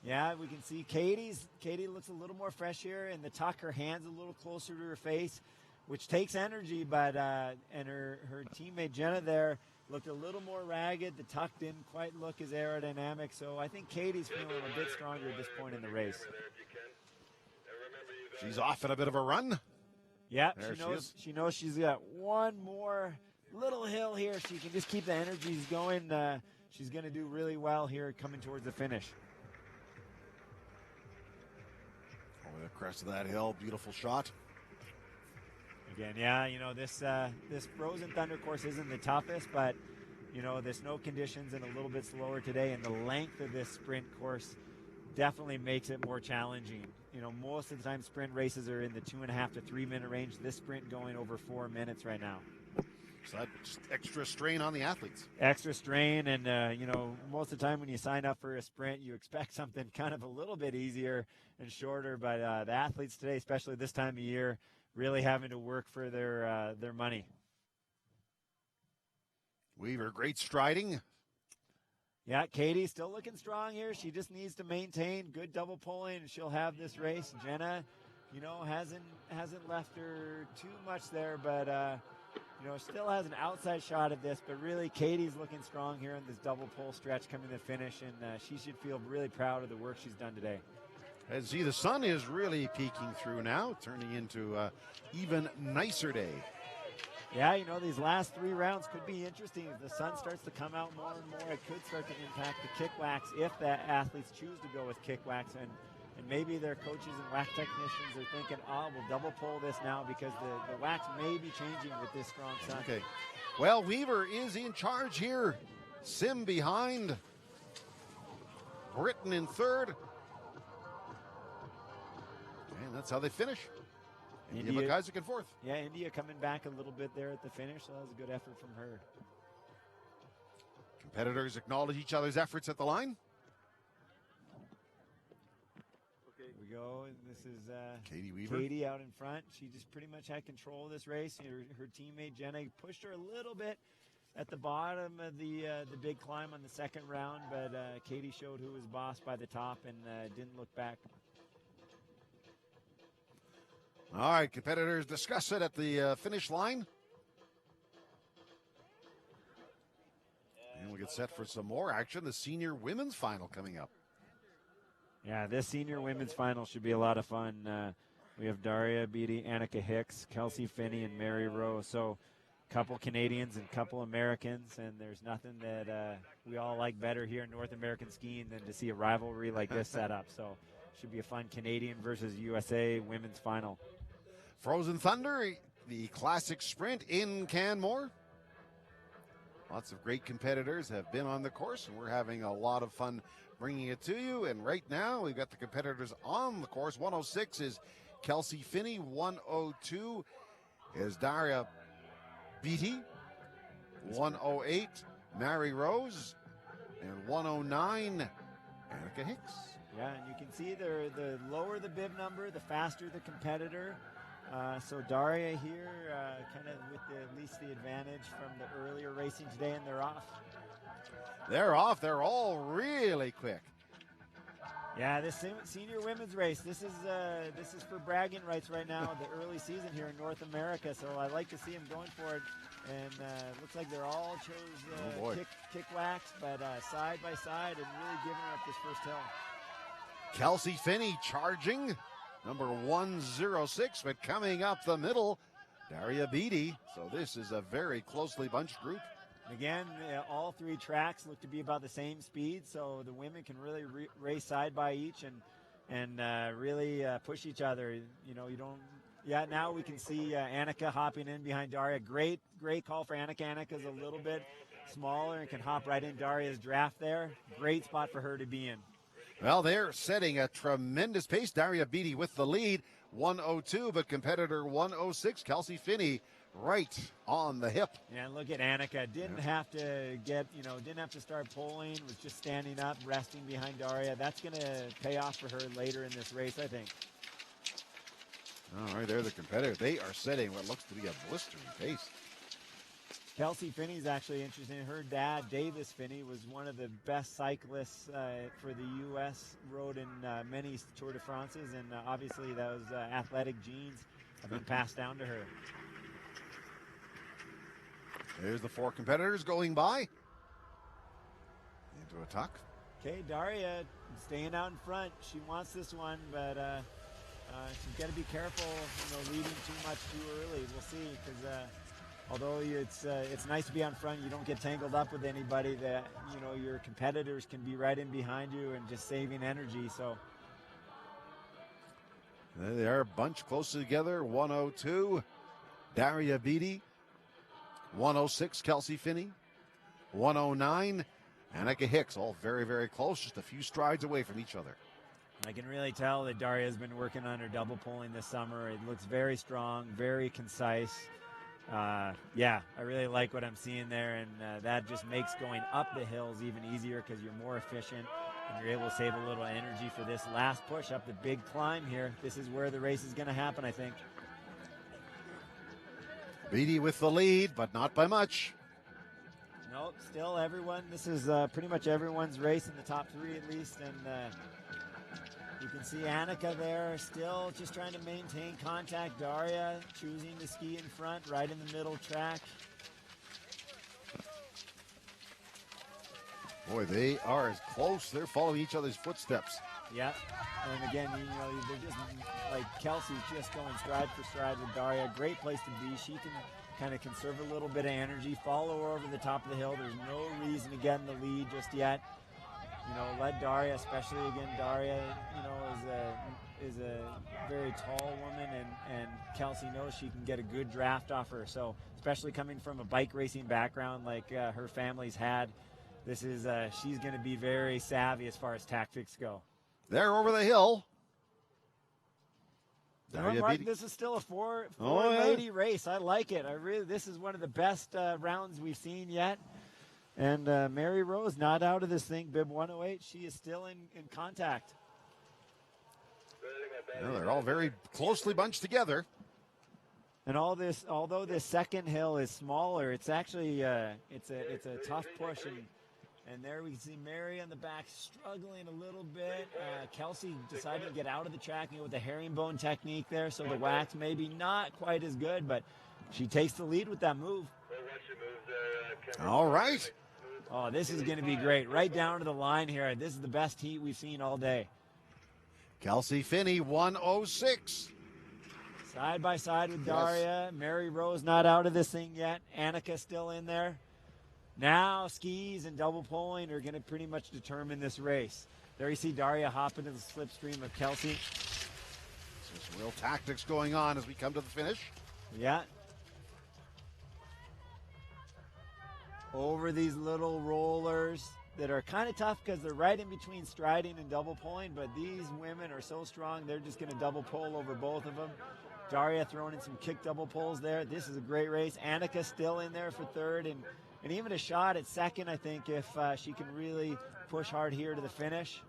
Yeah, we can see Katie looks a little more fresh here in the tuck. Her hands a little closer to her face, which takes energy, but and her teammate Jenna there looked a little more ragged. The tuck didn't quite look as aerodynamic, so I think Katie's feeling a bit stronger at this point in the race. She's off in a bit of a run. Yeah, there she knows she's got one more little hill here. She can just keep the energies going. She's going to do really well here coming towards the finish. Over the crest of that hill, beautiful shot. Again, yeah, you know, this Frozen Thunder course isn't the toughest, but, you know, the snow conditions and a little bit slower today, and the length of this sprint course definitely makes it more challenging. You know, most of the time sprint races are in the 2.5 to 3 minute range. This sprint going over 4 minutes right now. So that's extra strain on the athletes. Extra strain, and, you know, most of the time when you sign up for a sprint, you expect something kind of a little bit easier and shorter, but the athletes today, especially this time of year, really having to work for their money. Weaver, great striding. Yeah, Katie still looking strong here. She just needs to maintain good double pulling, and she'll have this race. Jenna, you know, hasn't left her too much there, but you know, still has an outside shot at this. But really, Katie's looking strong here in this double pull stretch coming to the finish, and she should feel really proud of the work she's done today. And see, the sun is really peeking through now, turning into an even nicer day. Yeah, you know, these last 3 rounds could be interesting. If the sun starts to come out more and more, it could start to impact the kick wax if the athletes choose to go with kick wax. And maybe their coaches and wax technicians are thinking, oh, we'll double pull this now because the wax may be changing with this strong sun. Okay. Well, Weaver is in charge here. Sim behind. Britain in third. And that's how they finish. India Buckeyes in fourth. Yeah, India coming back a little bit there at the finish, so that was a good effort from her. Competitors acknowledge each other's efforts at the line. Okay. Here we go. This is Katie Weaver. Katie out in front. She just pretty much had control of this race. Her teammate Jenna pushed her a little bit at the bottom of the big climb on the second round, but Katie showed who was boss by the top and didn't look back. All right, competitors discuss it at the finish line. And we'll get set for some more action. The senior women's final coming up. Yeah, this senior women's final should be a lot of fun. We have Daria Beatty, Annika Hicks, Kelsey Finney, and Mary Rowe. So, couple Canadians and couple Americans, and there's nothing that we all like better here in North American skiing than to see a rivalry like this set up. So should be a fun Canadian versus USA women's final. Frozen Thunder, the classic sprint in Canmore. Lots of great competitors have been on the course, and we're having a lot of fun bringing it to you. And right now, we've got the competitors on the course. 106 is Kelsey Finney. 102 is Daria Beatty. 108, Mary Rose. And 109, Annika Hicks. Yeah, and you can see the lower the bib number, the faster the competitor. So Daria here kind of with at least the advantage from the earlier racing today, and they're off. They're off. They're all really quick. Yeah, this senior women's race, this is for bragging rights right now, the early season here in North America. So I like to see them going for it. And looks like they're all chose kick wax, but side by side and really giving her up this first hill. Kelsey Finney charging, number 106, but coming up the middle, Daria Beatty. So this is a very closely bunched group. Again, all three tracks look to be about the same speed, so the women can really race side by each and really push each other. You know, you don't. Yeah, now we can see Annika hopping in behind Daria. Great call for Annika. Annika's a little bit smaller and can hop right in Daria's draft there. Great spot for her to be in. Well, they're setting a tremendous pace. Daria Beatty with the lead, 102, but competitor 106, Kelsey Finney, right on the hip. Yeah, and look at Annika. Didn't have to start pulling, was just standing up, resting behind Daria. That's going to pay off for her later in this race, I think. All right, they're the competitor. They are setting what looks to be a blistering pace. Kelsey Finney's actually interesting. Her dad, Davis Finney, was one of the best cyclists for the U.S., rode in many Tour de France's, and obviously those athletic genes have been passed down to her. There's the four competitors going by. Into a tuck. Okay, Daria staying out in front. She wants this one, but she's got to be careful, leading too much too early. We'll see, because although it's nice to be on front, you don't get tangled up with anybody. That your competitors can be right in behind you and just saving energy. So there they are, bunched close together. 102, Daria Beatty. 106, Kelsey Finney. 109, Annika Hicks. All very, very close, just a few strides away from each other. I can really tell that Daria's been working on her double pulling this summer. It looks very strong, very concise. Yeah, I really like what I'm seeing there, and that just makes going up the hills even easier because you're more efficient and you're able to save a little energy for this last push up the big climb here. This is where the race is going to happen, I think. Beatty with the lead, but not by much. Nope, still everyone. This is pretty much everyone's race in the top three at least, and you can see Annika there still just trying to maintain contact. Daria choosing to ski in front, right in the middle track. Boy, they are as close. They're following each other's footsteps. Yeah, and again, they're just like Kelsey's just going stride for stride with Daria. Great place to be. She can kind of conserve a little bit of energy, follow her over the top of the hill. There's no reason to get in the lead just yet. Let Daria, especially again, Daria, is a very tall woman, and Kelsey knows she can get a good draft off her. So, especially coming from a bike racing background like her family's had, this is she's going to be very savvy as far as tactics go. They're over the hill. Martin, this is still a four lady race. I like it. This is one of the best rounds we've seen yet. And Mary Rose not out of this thing, bib 108. She is still in contact. They're all very closely bunched together. And although this second hill is smaller, it's actually it's a tough push. And there we can see Mary on the back struggling a little bit. Kelsey decided to get out of the track with the herringbone technique there, so the wax maybe not quite as good, but she takes the lead with that move. All right. Oh, this is going to be great. Right down to the line here. This is the best heat we've seen all day. Kelsey Finney, 106. Side by side with Daria. Mary Rose not out of this thing yet. Annika still in there. Now skis and double poling are going to pretty much determine this race. There you see Daria hop into the slipstream of Kelsey. There's real tactics going on as we come to the finish. Yeah. Over these little rollers that are kind of tough because they're right in between striding and double pulling, but these women are so strong, they're just going to double pull over both of them. Daria throwing in some kick double pulls there. This is a great race. Annika still in there for third, and even a shot at second, I think, if she can really push hard here to the finish.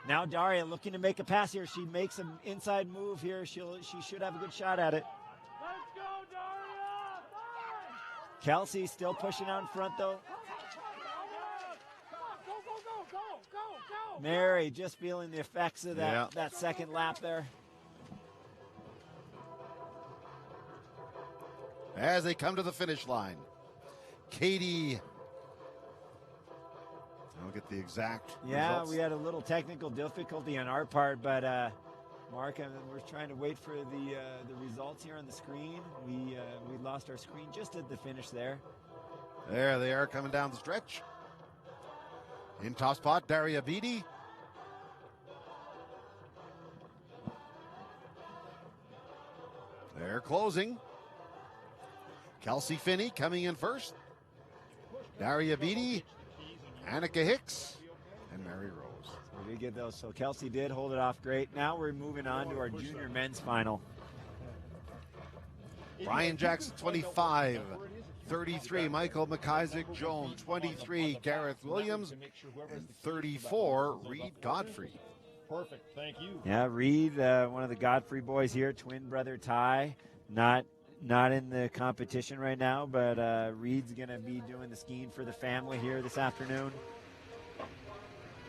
Now Daria looking to make a pass here. She makes an inside move here. She should have a good shot at it. Let's go, Daria! Kelsey still pushing out in front, though. Go! Mary just feeling the effects of that second lap there. As they come to the finish line, Katie, I'll get the exact results. We had a little technical difficulty on our part, but Mark, we're trying to wait for the results here on the screen. We lost our screen just at the finish there. There they are coming down the stretch. In top spot, Daria Beatty. They're closing. Kelsey Finney coming in first. Daria Beatty, Annika Hicks, and Mary Rose. So we did get those. So Kelsey did hold it off great. Now we're moving on to our junior men's final. Ryan Jackson, 25. 33, Michael McIsaac-Jones. 23, Gareth Williams. And 34, Reed Godfrey. Perfect, thank you. Yeah, Reed, one of the Godfrey boys here, twin brother Ty, not in the competition right now, but Reed's going to be doing the skiing for the family here this afternoon.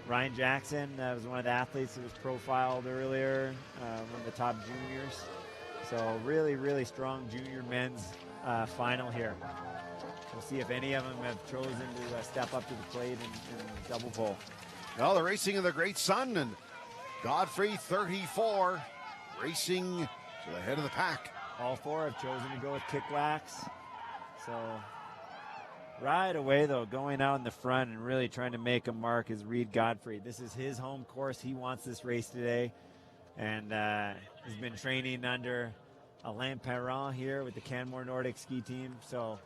Ryan Jackson was one of the athletes that was profiled earlier, one of the top juniors. So really, really strong junior men's final here. We'll see if any of them have chosen to step up to the plate and double pole. Well, they're racing in the great sun, and Godfrey, 34, racing to the head of the pack. All four have chosen to go with kick wax. So right away, though, going out in the front and really trying to make a mark is Reed Godfrey. This is his home course. He wants this race today. And he's been training under Alain Perron here with the Canmore Nordic ski team. So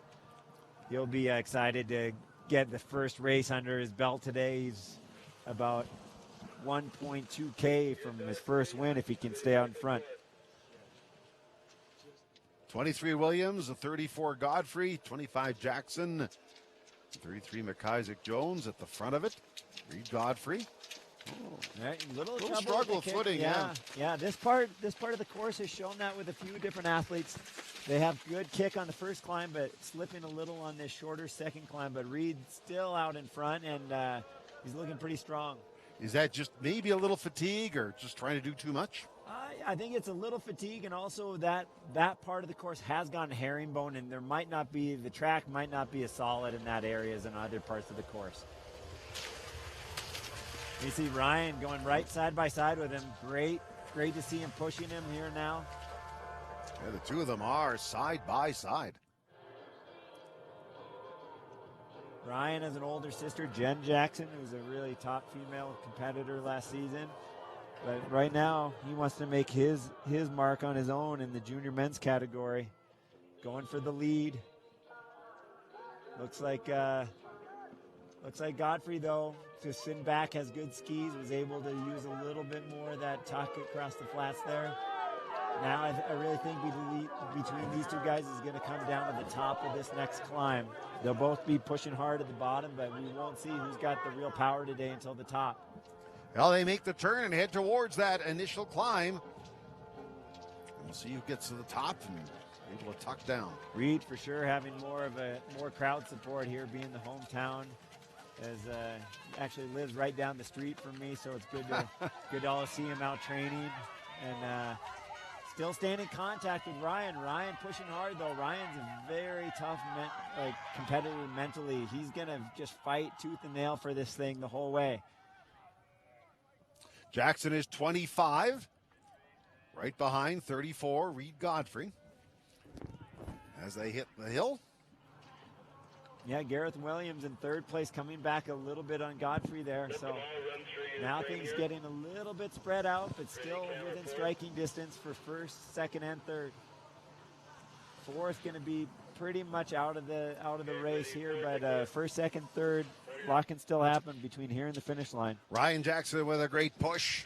he'll be excited to get the first race under his belt today. He's about 1.2K from his first win if he can stay out in front. 23 Williams, a 34 Godfrey, 25 Jackson, 33 McIsaac-Jones at the front of it. Reed Godfrey. Right, little struggle footing. Yeah. This part of the course has shown that with a few different athletes. They have good kick on the first climb, but slipping a little on this shorter second climb. But Reed still out in front, and he's looking pretty strong. Is that just maybe a little fatigue or just trying to do too much? I think it's a little fatigue, and also that part of the course has gone herringbone, and the track might not be as solid in that area as in other parts of the course. You see Ryan going right side by side with him. Great to see him pushing him here now. Yeah, the two of them are side by side. Ryan has an older sister, Jen Jackson, who's a really top female competitor last season. But right now, he wants to make his mark on his own in the junior men's category. Going for the lead. Looks like Godfrey, though, just sitting back, has good skis, was able to use a little bit more of that tuck across the flats there. Now I really think between these two guys is going to come down to the top of this next climb. They'll both be pushing hard at the bottom, but we won't see who's got the real power today until the top. Well, they make the turn and head towards that initial climb. We'll see who gets to the top and able to tuck down. Reed for sure having more crowd support here, being the hometown, as actually lives right down the street from me, so it's good to all see him out training and still staying in contact with Ryan. Ryan pushing hard though. Ryan's a very tough competitor mentally. He's gonna just fight tooth and nail for this thing the whole way. Jackson is 25. Right behind 34, Reed Godfrey. As they hit the hill. Yeah, Gareth Williams in third place, coming back a little bit on Godfrey there. So now things getting a little bit spread out, but still within striking distance for first, second, and third. Fourth going to be pretty much out of the race here, but first, second, third, a lot can still happen between here and the finish line. Ryan Jackson with a great push.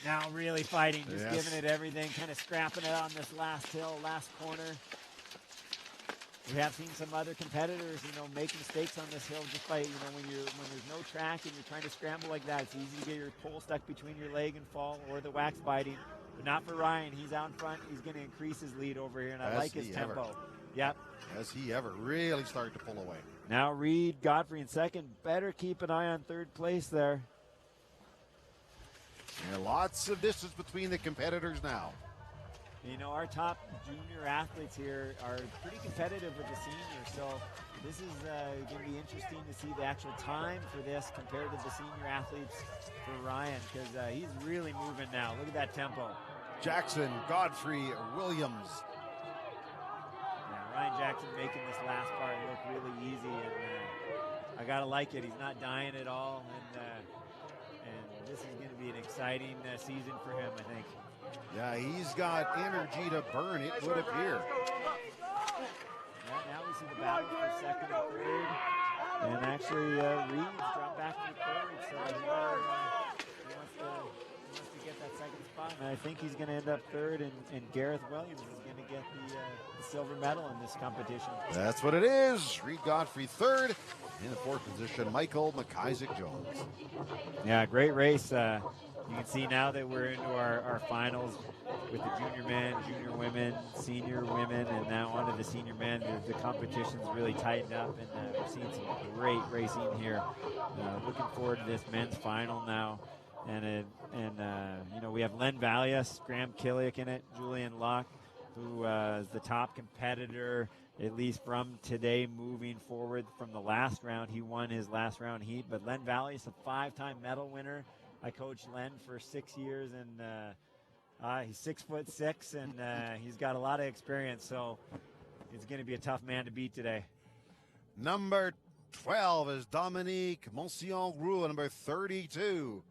Now really fighting, just Yes. giving it everything, kind of scrapping it on this last hill, last corner. We have seen some other competitors, make mistakes on this hill just by, when there's no track and you're trying to scramble like that, it's easy to get your pole stuck between your leg and fall, or the wax biting. But not for Ryan. He's out in front. He's going to increase his lead over here, and I like his tempo. Yep. Has he ever really started to pull away? Now Reed Godfrey in second. Better keep an eye on third place there. Yeah, lots of distance between the competitors now. Our top junior athletes here are pretty competitive with the seniors, so this is going to be interesting to see the actual time for this compared to the senior athletes for Ryan, because he's really moving now. Look at that tempo. Jackson, Godfrey, Williams. Yeah, Ryan Jackson making this last part look really easy, and I got to like it. He's not dying at all, and this is going to be an exciting season for him, I think. Yeah, he's got energy to burn, it would appear. Yeah, now we see the battle for second and third. And actually, Reed's dropped back to third, so he wants to get that second spot. And I think he's going to end up third, and Gareth Williams is going to get the silver medal in this competition. That's what it is. Reed Godfrey third. In the fourth position, Michael McIsaac-Jones. Yeah, great race. You can see now that we're into our finals with the junior men, junior women, senior women, and now onto the senior men. The competition's really tightened up, and we're seeing some great racing here. Looking forward to this men's final now. And we have Len Valius, Graham Killick in it, Julian Locke, who is the top competitor, at least from today moving forward from the last round. He won his last round heat, but Len Valius, a 5-time medal winner. I coached Len for 6 years, and he's 6'6", and he's got a lot of experience, so it's going to be a tough man to beat today. Number 12 is Dominique Monsignroux, number 32.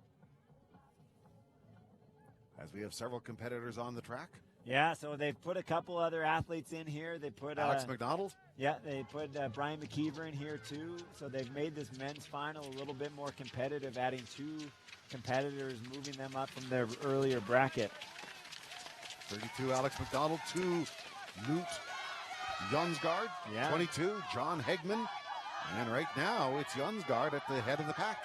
As we have several competitors on the track. Yeah, so they've put a couple other athletes in here. They put Alex McDonald. Yeah, they put Brian McKeever in here too. So they've made this men's final a little bit more competitive, adding 2 competitors, moving them up from their earlier bracket. 32, Alex McDonald. 2, Newt Jonsgaard. Yeah. 22, John Hegman. And right now, it's Jonsgaard at the head of the pack.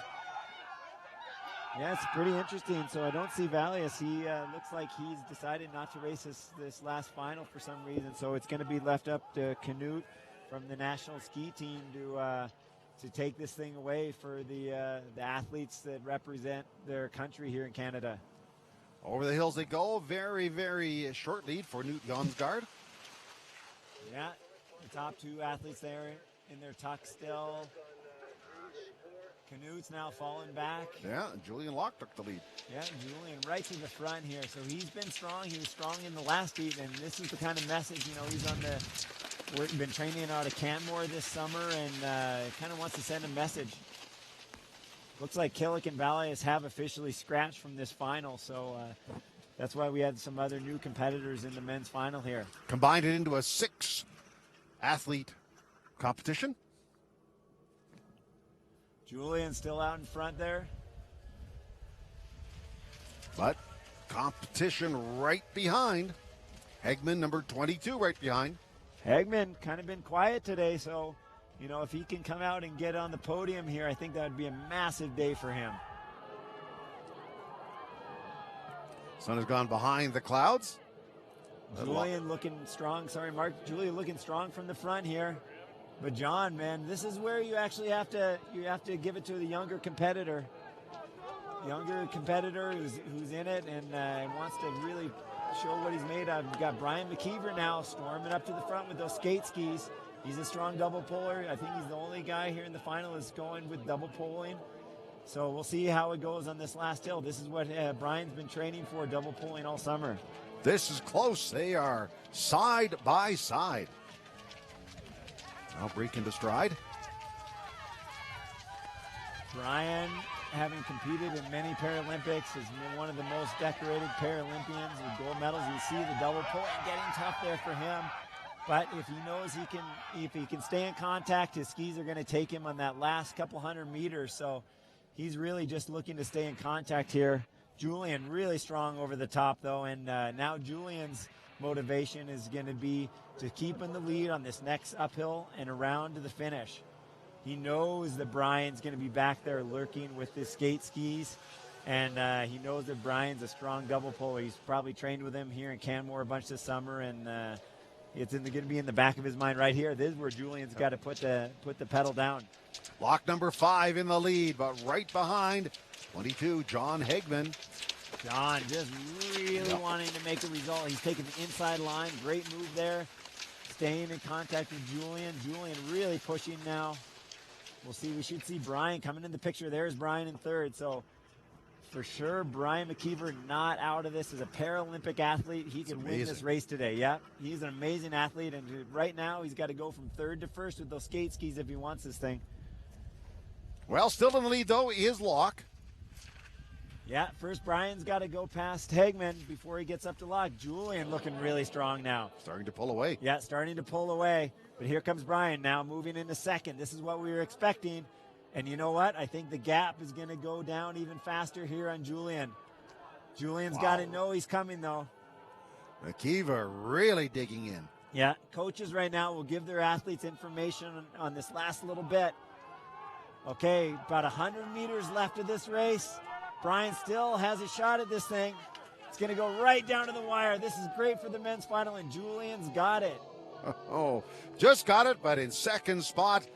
Yeah, it's pretty interesting. So I don't see Valius. He looks like he's decided not to race this last final for some reason. So it's going to be left up to Canute from the national ski team to take this thing away for the athletes that represent their country here in Canada. Over the hills they go. Very, very short lead for Newt Jonsgaard. Yeah, the top 2 athletes there in their tuck still. Canute's now falling back. Yeah, Julian Locke took the lead. Yeah, Julian right to the front here. So he's been strong. He was strong in the last heat, and this is the kind of message, he's on we've been training out of Canmore this summer, and kind of wants to send a message. Looks like Killick and Valius have officially scratched from this final, so that's why we had some other new competitors in the men's final here. Combined it into a 6-athlete competition. Julian still out in front there. But competition right behind. Hegman, number 22, right behind. Hegman kind of been quiet today, so, if he can come out and get on the podium here, I think that would be a massive day for him. Sun has gone behind the clouds. Julian looking strong. Sorry, Mark. Julian looking strong from the front here. But John, man, this is where you actually have to give it to the younger competitor. Who's in it and wants to really show what he's made of. We've got Brian McKeever now storming up to the front with those skate skis. He's a strong double puller. I think he's the only guy here in the final that's going with double pulling. So we'll see how it goes on this last hill. This is what Brian's been training for, double pulling all summer. This is close. They are side by side. Now break into stride. Brian, having competed in many Paralympics, is one of the most decorated Paralympians with gold medals. You see the double pull getting tough there for him. But if he knows if he can stay in contact, his skis are going to take him on that last couple hundred meters. So he's really just looking to stay in contact here. Julian really strong over the top, though, and now Julian's motivation is going to be to keep in the lead on this next uphill and around to the finish. He knows that Brian's going to be back there lurking with his skate skis, and he knows that Brian's a strong double puller. He's probably trained with him here in Canmore a bunch this summer, and it's going to be in the back of his mind right here. This is where Julian's got to put the pedal down. Lock number 5 in the lead, but right behind 22, John Hegman. John just really wanting to make a result. He's taking the inside line. Great move there. Staying in contact with Julian. Julian really pushing now. We'll see. We should see Brian coming in the picture. There's Brian in third. So for sure, Brian McKeever not out of this as a Paralympic athlete. He can win this race today. Yeah, he's an amazing athlete. And right now, he's got to go from third to first with those skate skis if he wants this thing. Well, still in the lead, though, is Locke. Yeah, first Brian's got to go past Hegman before he gets up to Locke. Julian looking really strong now. Starting to pull away. Yeah, starting to pull away. But here comes Brian now moving into second. This is what we were expecting. And you know what? I think the gap is going to go down even faster here on Julian. Julian's got to know he's coming, though. McKeever really digging in. Yeah, coaches right now will give their athletes information on this last little bit. Okay, about 100 meters left of this race. Brian still has a shot at this thing. It's going to go right down to the wire. This is great for the men's final, and Julian's got it. Oh, just got it, but in second spot.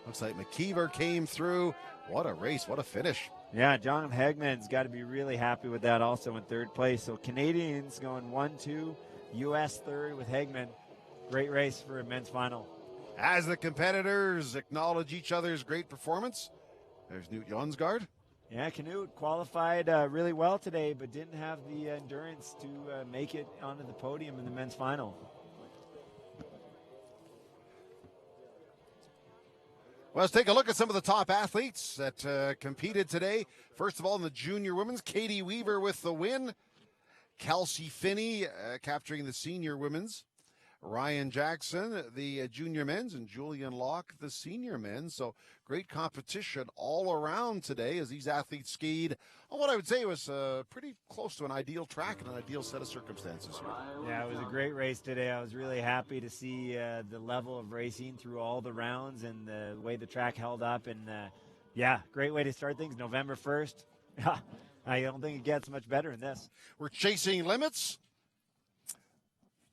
Looks like McKeever came through. What a race, what a finish. Yeah, John Hegman's got to be really happy with that also in third place. So Canadians going 1-2, U.S. third with Hegman. Great race for a men's final. As the competitors acknowledge each other's great performance, there's Knut Jonsgaard. Yeah, Knut qualified really well today, but didn't have the endurance to make it onto the podium in the men's final. Well, let's take a look at some of the top athletes that competed today. First of all, in the junior women's, Katie Weaver with the win. Kelsey Finney capturing the senior women's. Ryan Jackson, the junior men's, and Julian Locke, the senior men's. So great competition all around today as these athletes skied on what I would say was pretty close to an ideal track and an ideal set of circumstances here. Yeah, it was a great race today. I was really happy to see the level of racing through all the rounds and the way the track held up. And yeah, great way to start things. November 1st. I don't think it gets much better than this. We're chasing limits.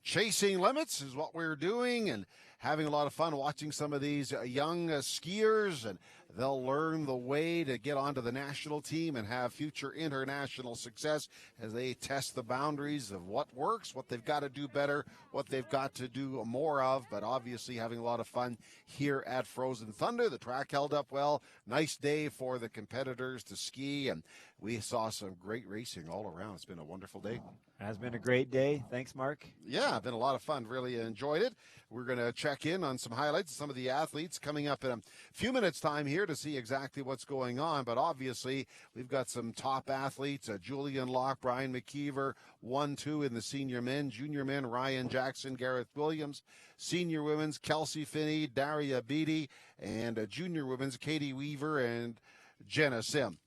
Chasing limits is what we're doing, and having a lot of fun watching some of these young skiers, and they'll learn the way to get onto the national team and have future international success as they test the boundaries of what works, what they've got to do better, what they've got to do more of. But obviously having a lot of fun here at Frozen Thunder. The track held up well. Nice day for the competitors to ski, and we saw some great racing all around. It's been a wonderful day. Has been a great day. Thanks, Mark. Yeah, been a lot of fun. Really enjoyed it. We're going to check in on some highlights of some of the athletes coming up in a few minutes' time here to see exactly what's going on. But obviously, we've got some top athletes. Julian Locke, Brian McKeever, 1-2 in the senior men. Junior men, Ryan Jackson, Gareth Williams. Senior women's, Kelsey Finney, Daria Beatty. And junior women's, Katie Weaver and Jenna Sim.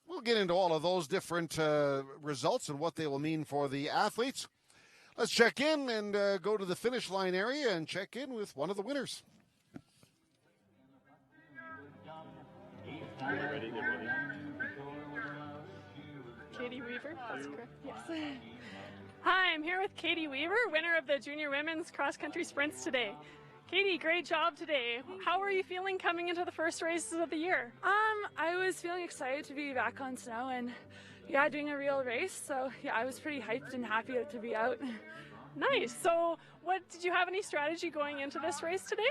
We'll get into all of those different results and what they will mean for the athletes. Let's check in and go to the finish line area and check in with one of the winners. Katie Weaver, that's correct, yes. Hi, I'm here with Katie Weaver, winner of the Junior Women's Cross Country Sprints today. Katie, great job today. How are you feeling coming into the first races of the year? I was feeling excited to be back on snow and yeah, doing a real race. So yeah, I was pretty hyped and happy to be out. Nice. So did you have any strategy going into this race today?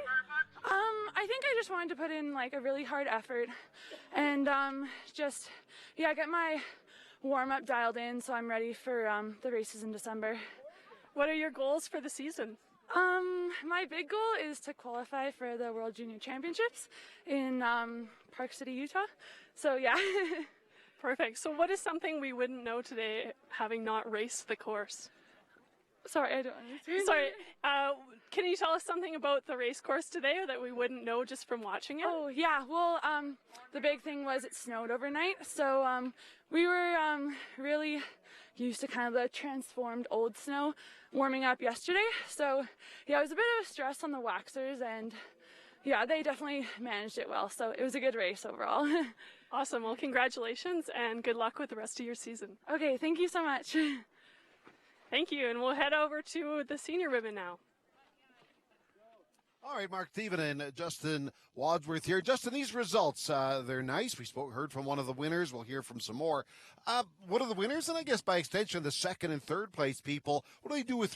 I think I just wanted to put in like a really hard effort and just get my warm-up dialed in so I'm ready for the races in December. What are your goals for the season? My big goal is to qualify for the World Junior Championships in Park City, Utah. So yeah. Perfect. So what is something we wouldn't know today having not raced the course? Sorry, I don't understand. Sorry, can you tell us something about the race course today that we wouldn't know just from watching it? Oh, yeah. Well, the big thing was it snowed overnight. So we were really used to kind of the transformed old snow warming up yesterday. So, yeah, it was a bit of a stress on the waxers. And, yeah, they definitely managed it well. So it was a good race overall. Awesome. Well, congratulations and good luck with the rest of your season. Okay, thank you so much. Thank you, and we'll head over to the senior women now. All right, Mark Steven and Justin Wadsworth here. Justin, these results, they're nice. We heard from one of the winners. We'll hear from some more. What are the winners? And I guess by extension, the second and third place people, what do they do with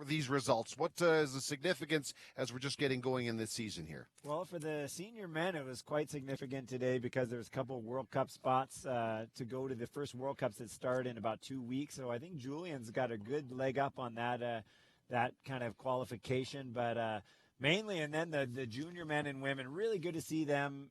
these results? What is the significance as we're just getting going in this season here? Well, for the senior men, it was quite significant today because there's a couple of World Cup spots to go to the first World Cups that start in about 2 weeks. So I think Julian's got a good leg up on that kind of qualification. But mainly, and then the junior men and women, really good to see them,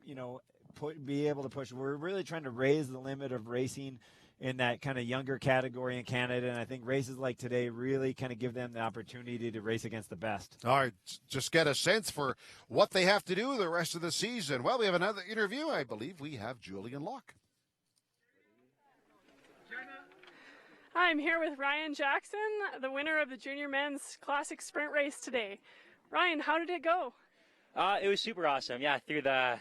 be able to push. We're really trying to raise the limit of racing in that kind of younger category in Canada, and I think races like today really kind of give them the opportunity to race against the best. All right, just get a sense for what they have to do the rest of the season. Well, we have another interview. I believe we have Julian Locke. Hi, I'm here with Ryan Jackson, the winner of the Junior Men's Classic Sprint race today. Ryan, how did it go? It was super awesome. Yeah, through the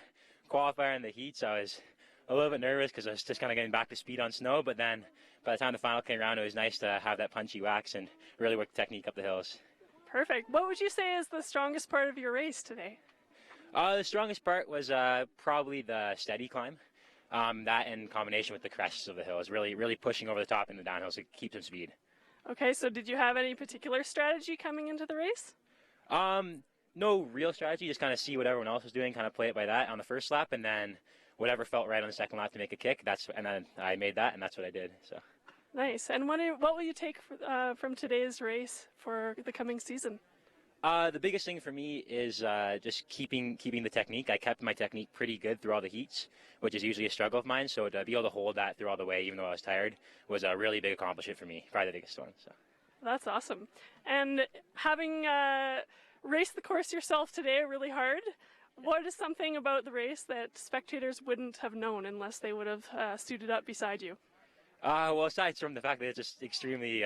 qualifier and the heats, I was a little bit nervous because I was just kind of getting back to speed on snow. But then by the time the final came around, it was nice to have that punchy wax and really work the technique up the hills. Perfect. What would you say is the strongest part of your race today? The strongest part was probably the steady climb. That in combination with the crests of the hills, really pushing over the top in the downhills to keep some speed. Okay, so did you have any particular strategy coming into the race? No real strategy, just kind of see what everyone else was doing, kind of play it by that on the first lap, and then whatever felt right on the second lap to make a kick, and then I made that, and that's what I did. So. Nice. And what will you take from today's race for the coming season? The biggest thing for me is just keeping the technique. I kept my technique pretty good through all the heats, which is usually a struggle of mine, so to be able to hold that through all the way, even though I was tired, was a really big accomplishment for me, probably the biggest one. So. That's awesome. And having raced the course yourself today really hard, what is something about the race that spectators wouldn't have known unless they would have suited up beside you? Well, aside from the fact that it's just extremely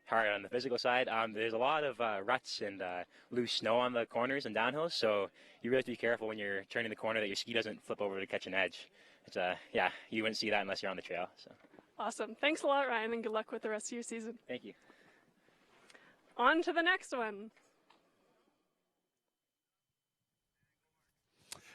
hard on the physical side, there's a lot of ruts and loose snow on the corners and downhills, so you really have to be careful when you're turning the corner that your ski doesn't flip over to catch an edge. It's you wouldn't see that unless you're on the trail. So. Awesome. Thanks a lot, Ryan, and good luck with the rest of your season. Thank you. On to the next one.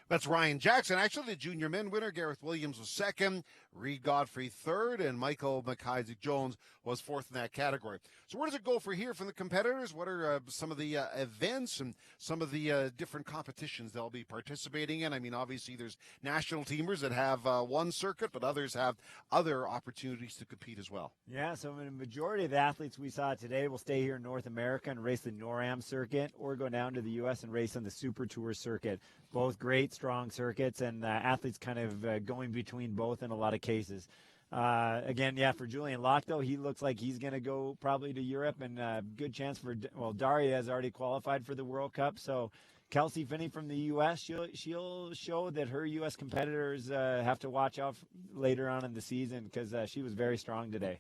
That's Ryan Jackson. Actually, the junior men winner, Gareth Williams, was second, Reed Godfrey third, and Michael McIsaac-Jones was fourth in that category. So where does it go for here from the competitors? What are some of the events and some of the different competitions they'll be participating in? I mean, obviously there's national teamers that have one circuit, but others have other opportunities to compete as well. Yeah, so the majority of the athletes we saw today will stay here in North America and race the NORAM circuit or go down to the U.S. and race on the Super Tour circuit. Both great, strong circuits, and athletes kind of going between both in a lot of cases. Again, for Julian Locke, though, he looks like he's going to go probably to Europe, and good chance for, Daria has already qualified for the World Cup, so Kelsey Finney from the U.S., she'll show that her U.S. competitors have to watch out later on in the season because she was very strong today.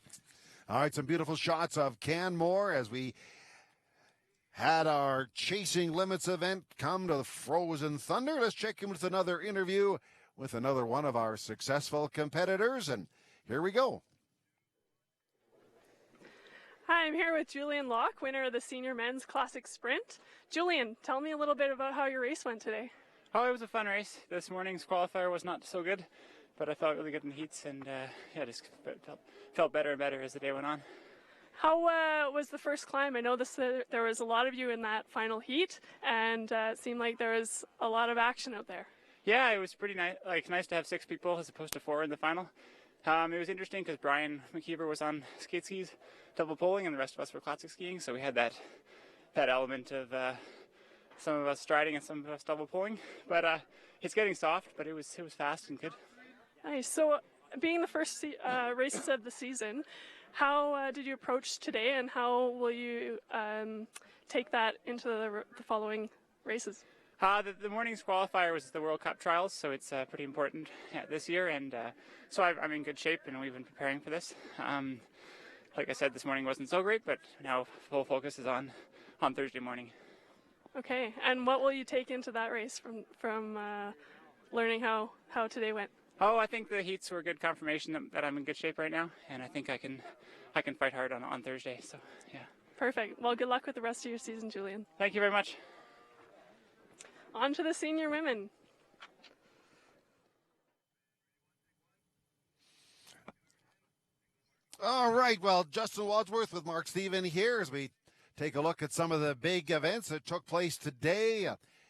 All right, some beautiful shots of Canmore as we had our Chasing Limits event come to the Frozen Thunder. Let's check in with another interview with another one of our successful competitors, and here we go. Hi, I'm here with Julian Locke, winner of the Senior Men's Classic Sprint. Julian, tell me a little bit about how your race went today. Oh, it was a fun race. This morning's qualifier was not so good, but I felt really good in the heats, and just felt better and better as the day went on. How was the first climb? I know there was a lot of you in that final heat, and it seemed like there was a lot of action out there. Yeah, it was pretty nice to have 6 people as opposed to 4 in the final. It was interesting because Brian McKeever was on skate skis, double poling, and the rest of us were classic skiing, so we had that element of some of us striding and some of us double poling. But it's getting soft, but it was fast and good. Nice. So, being the first races of the season, how did you approach today, and how will you take that into the following races? The morning's qualifier was the World Cup trials, so it's pretty important this year, and so I'm in good shape, and we've been preparing for this. Like I said, this morning wasn't so great, but now full focus is on Thursday morning. Okay, and what will you take into that race from learning how today went? Oh, I think the heats were good confirmation that I'm in good shape right now, and I think I can fight hard on Thursday. So yeah. Perfect. Well, good luck with the rest of your season, Julian. Thank you very much. On to the senior women. All right, well, Justin Wadsworth with Mark Stephen here as we take a look at some of the big events that took place today.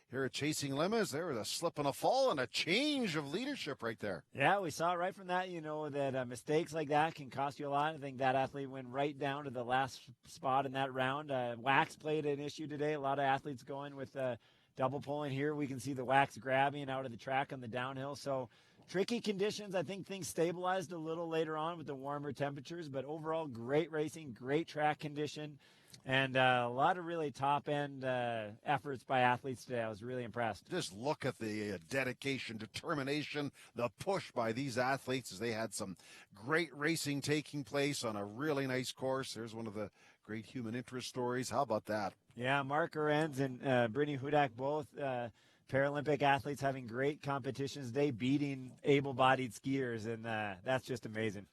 Here at Chasing Limits, there was a slip and a fall and a change of leadership right there. Yeah, we saw right from that, that mistakes like that can cost you a lot. I think that athlete went right down to the last spot in that round. Wax played an issue today. A lot of athletes going with double pulling here. We can see the wax grabbing out of the track on the downhill. So tricky conditions. I think things stabilized a little later on with the warmer temperatures, but overall great racing, great track condition. And a lot of really top-end efforts by athletes today. I was really impressed. Just look at the dedication, determination, the push by these athletes as they had some great racing taking place on a really nice course. There's one of the great human interest stories. How about that? Yeah, Mark Arenz and Brittany Hudak, both Paralympic athletes having great competitions today, beating able-bodied skiers, and that's just amazing.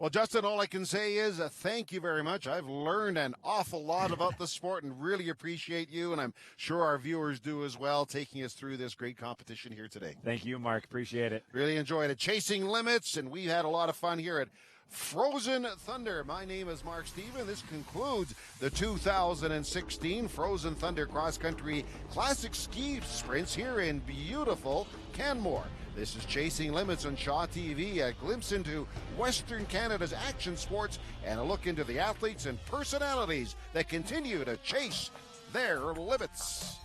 Well, Justin, all I can say is thank you very much. I've learned an awful lot about the sport and really appreciate you, and I'm sure our viewers do as well, taking us through this great competition here today. Thank you, Mark. Appreciate it. Really enjoyed it. Chasing Limits, and we had a lot of fun here at Frozen Thunder. My name is Mark Stephen. This concludes the 2016 Frozen Thunder Cross Country Classic Ski Sprints here in beautiful Canmore. This is Chasing Limits on Shaw TV, a glimpse into Western Canada's action sports and a look into the athletes and personalities that continue to chase their limits.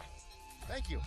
Thank you.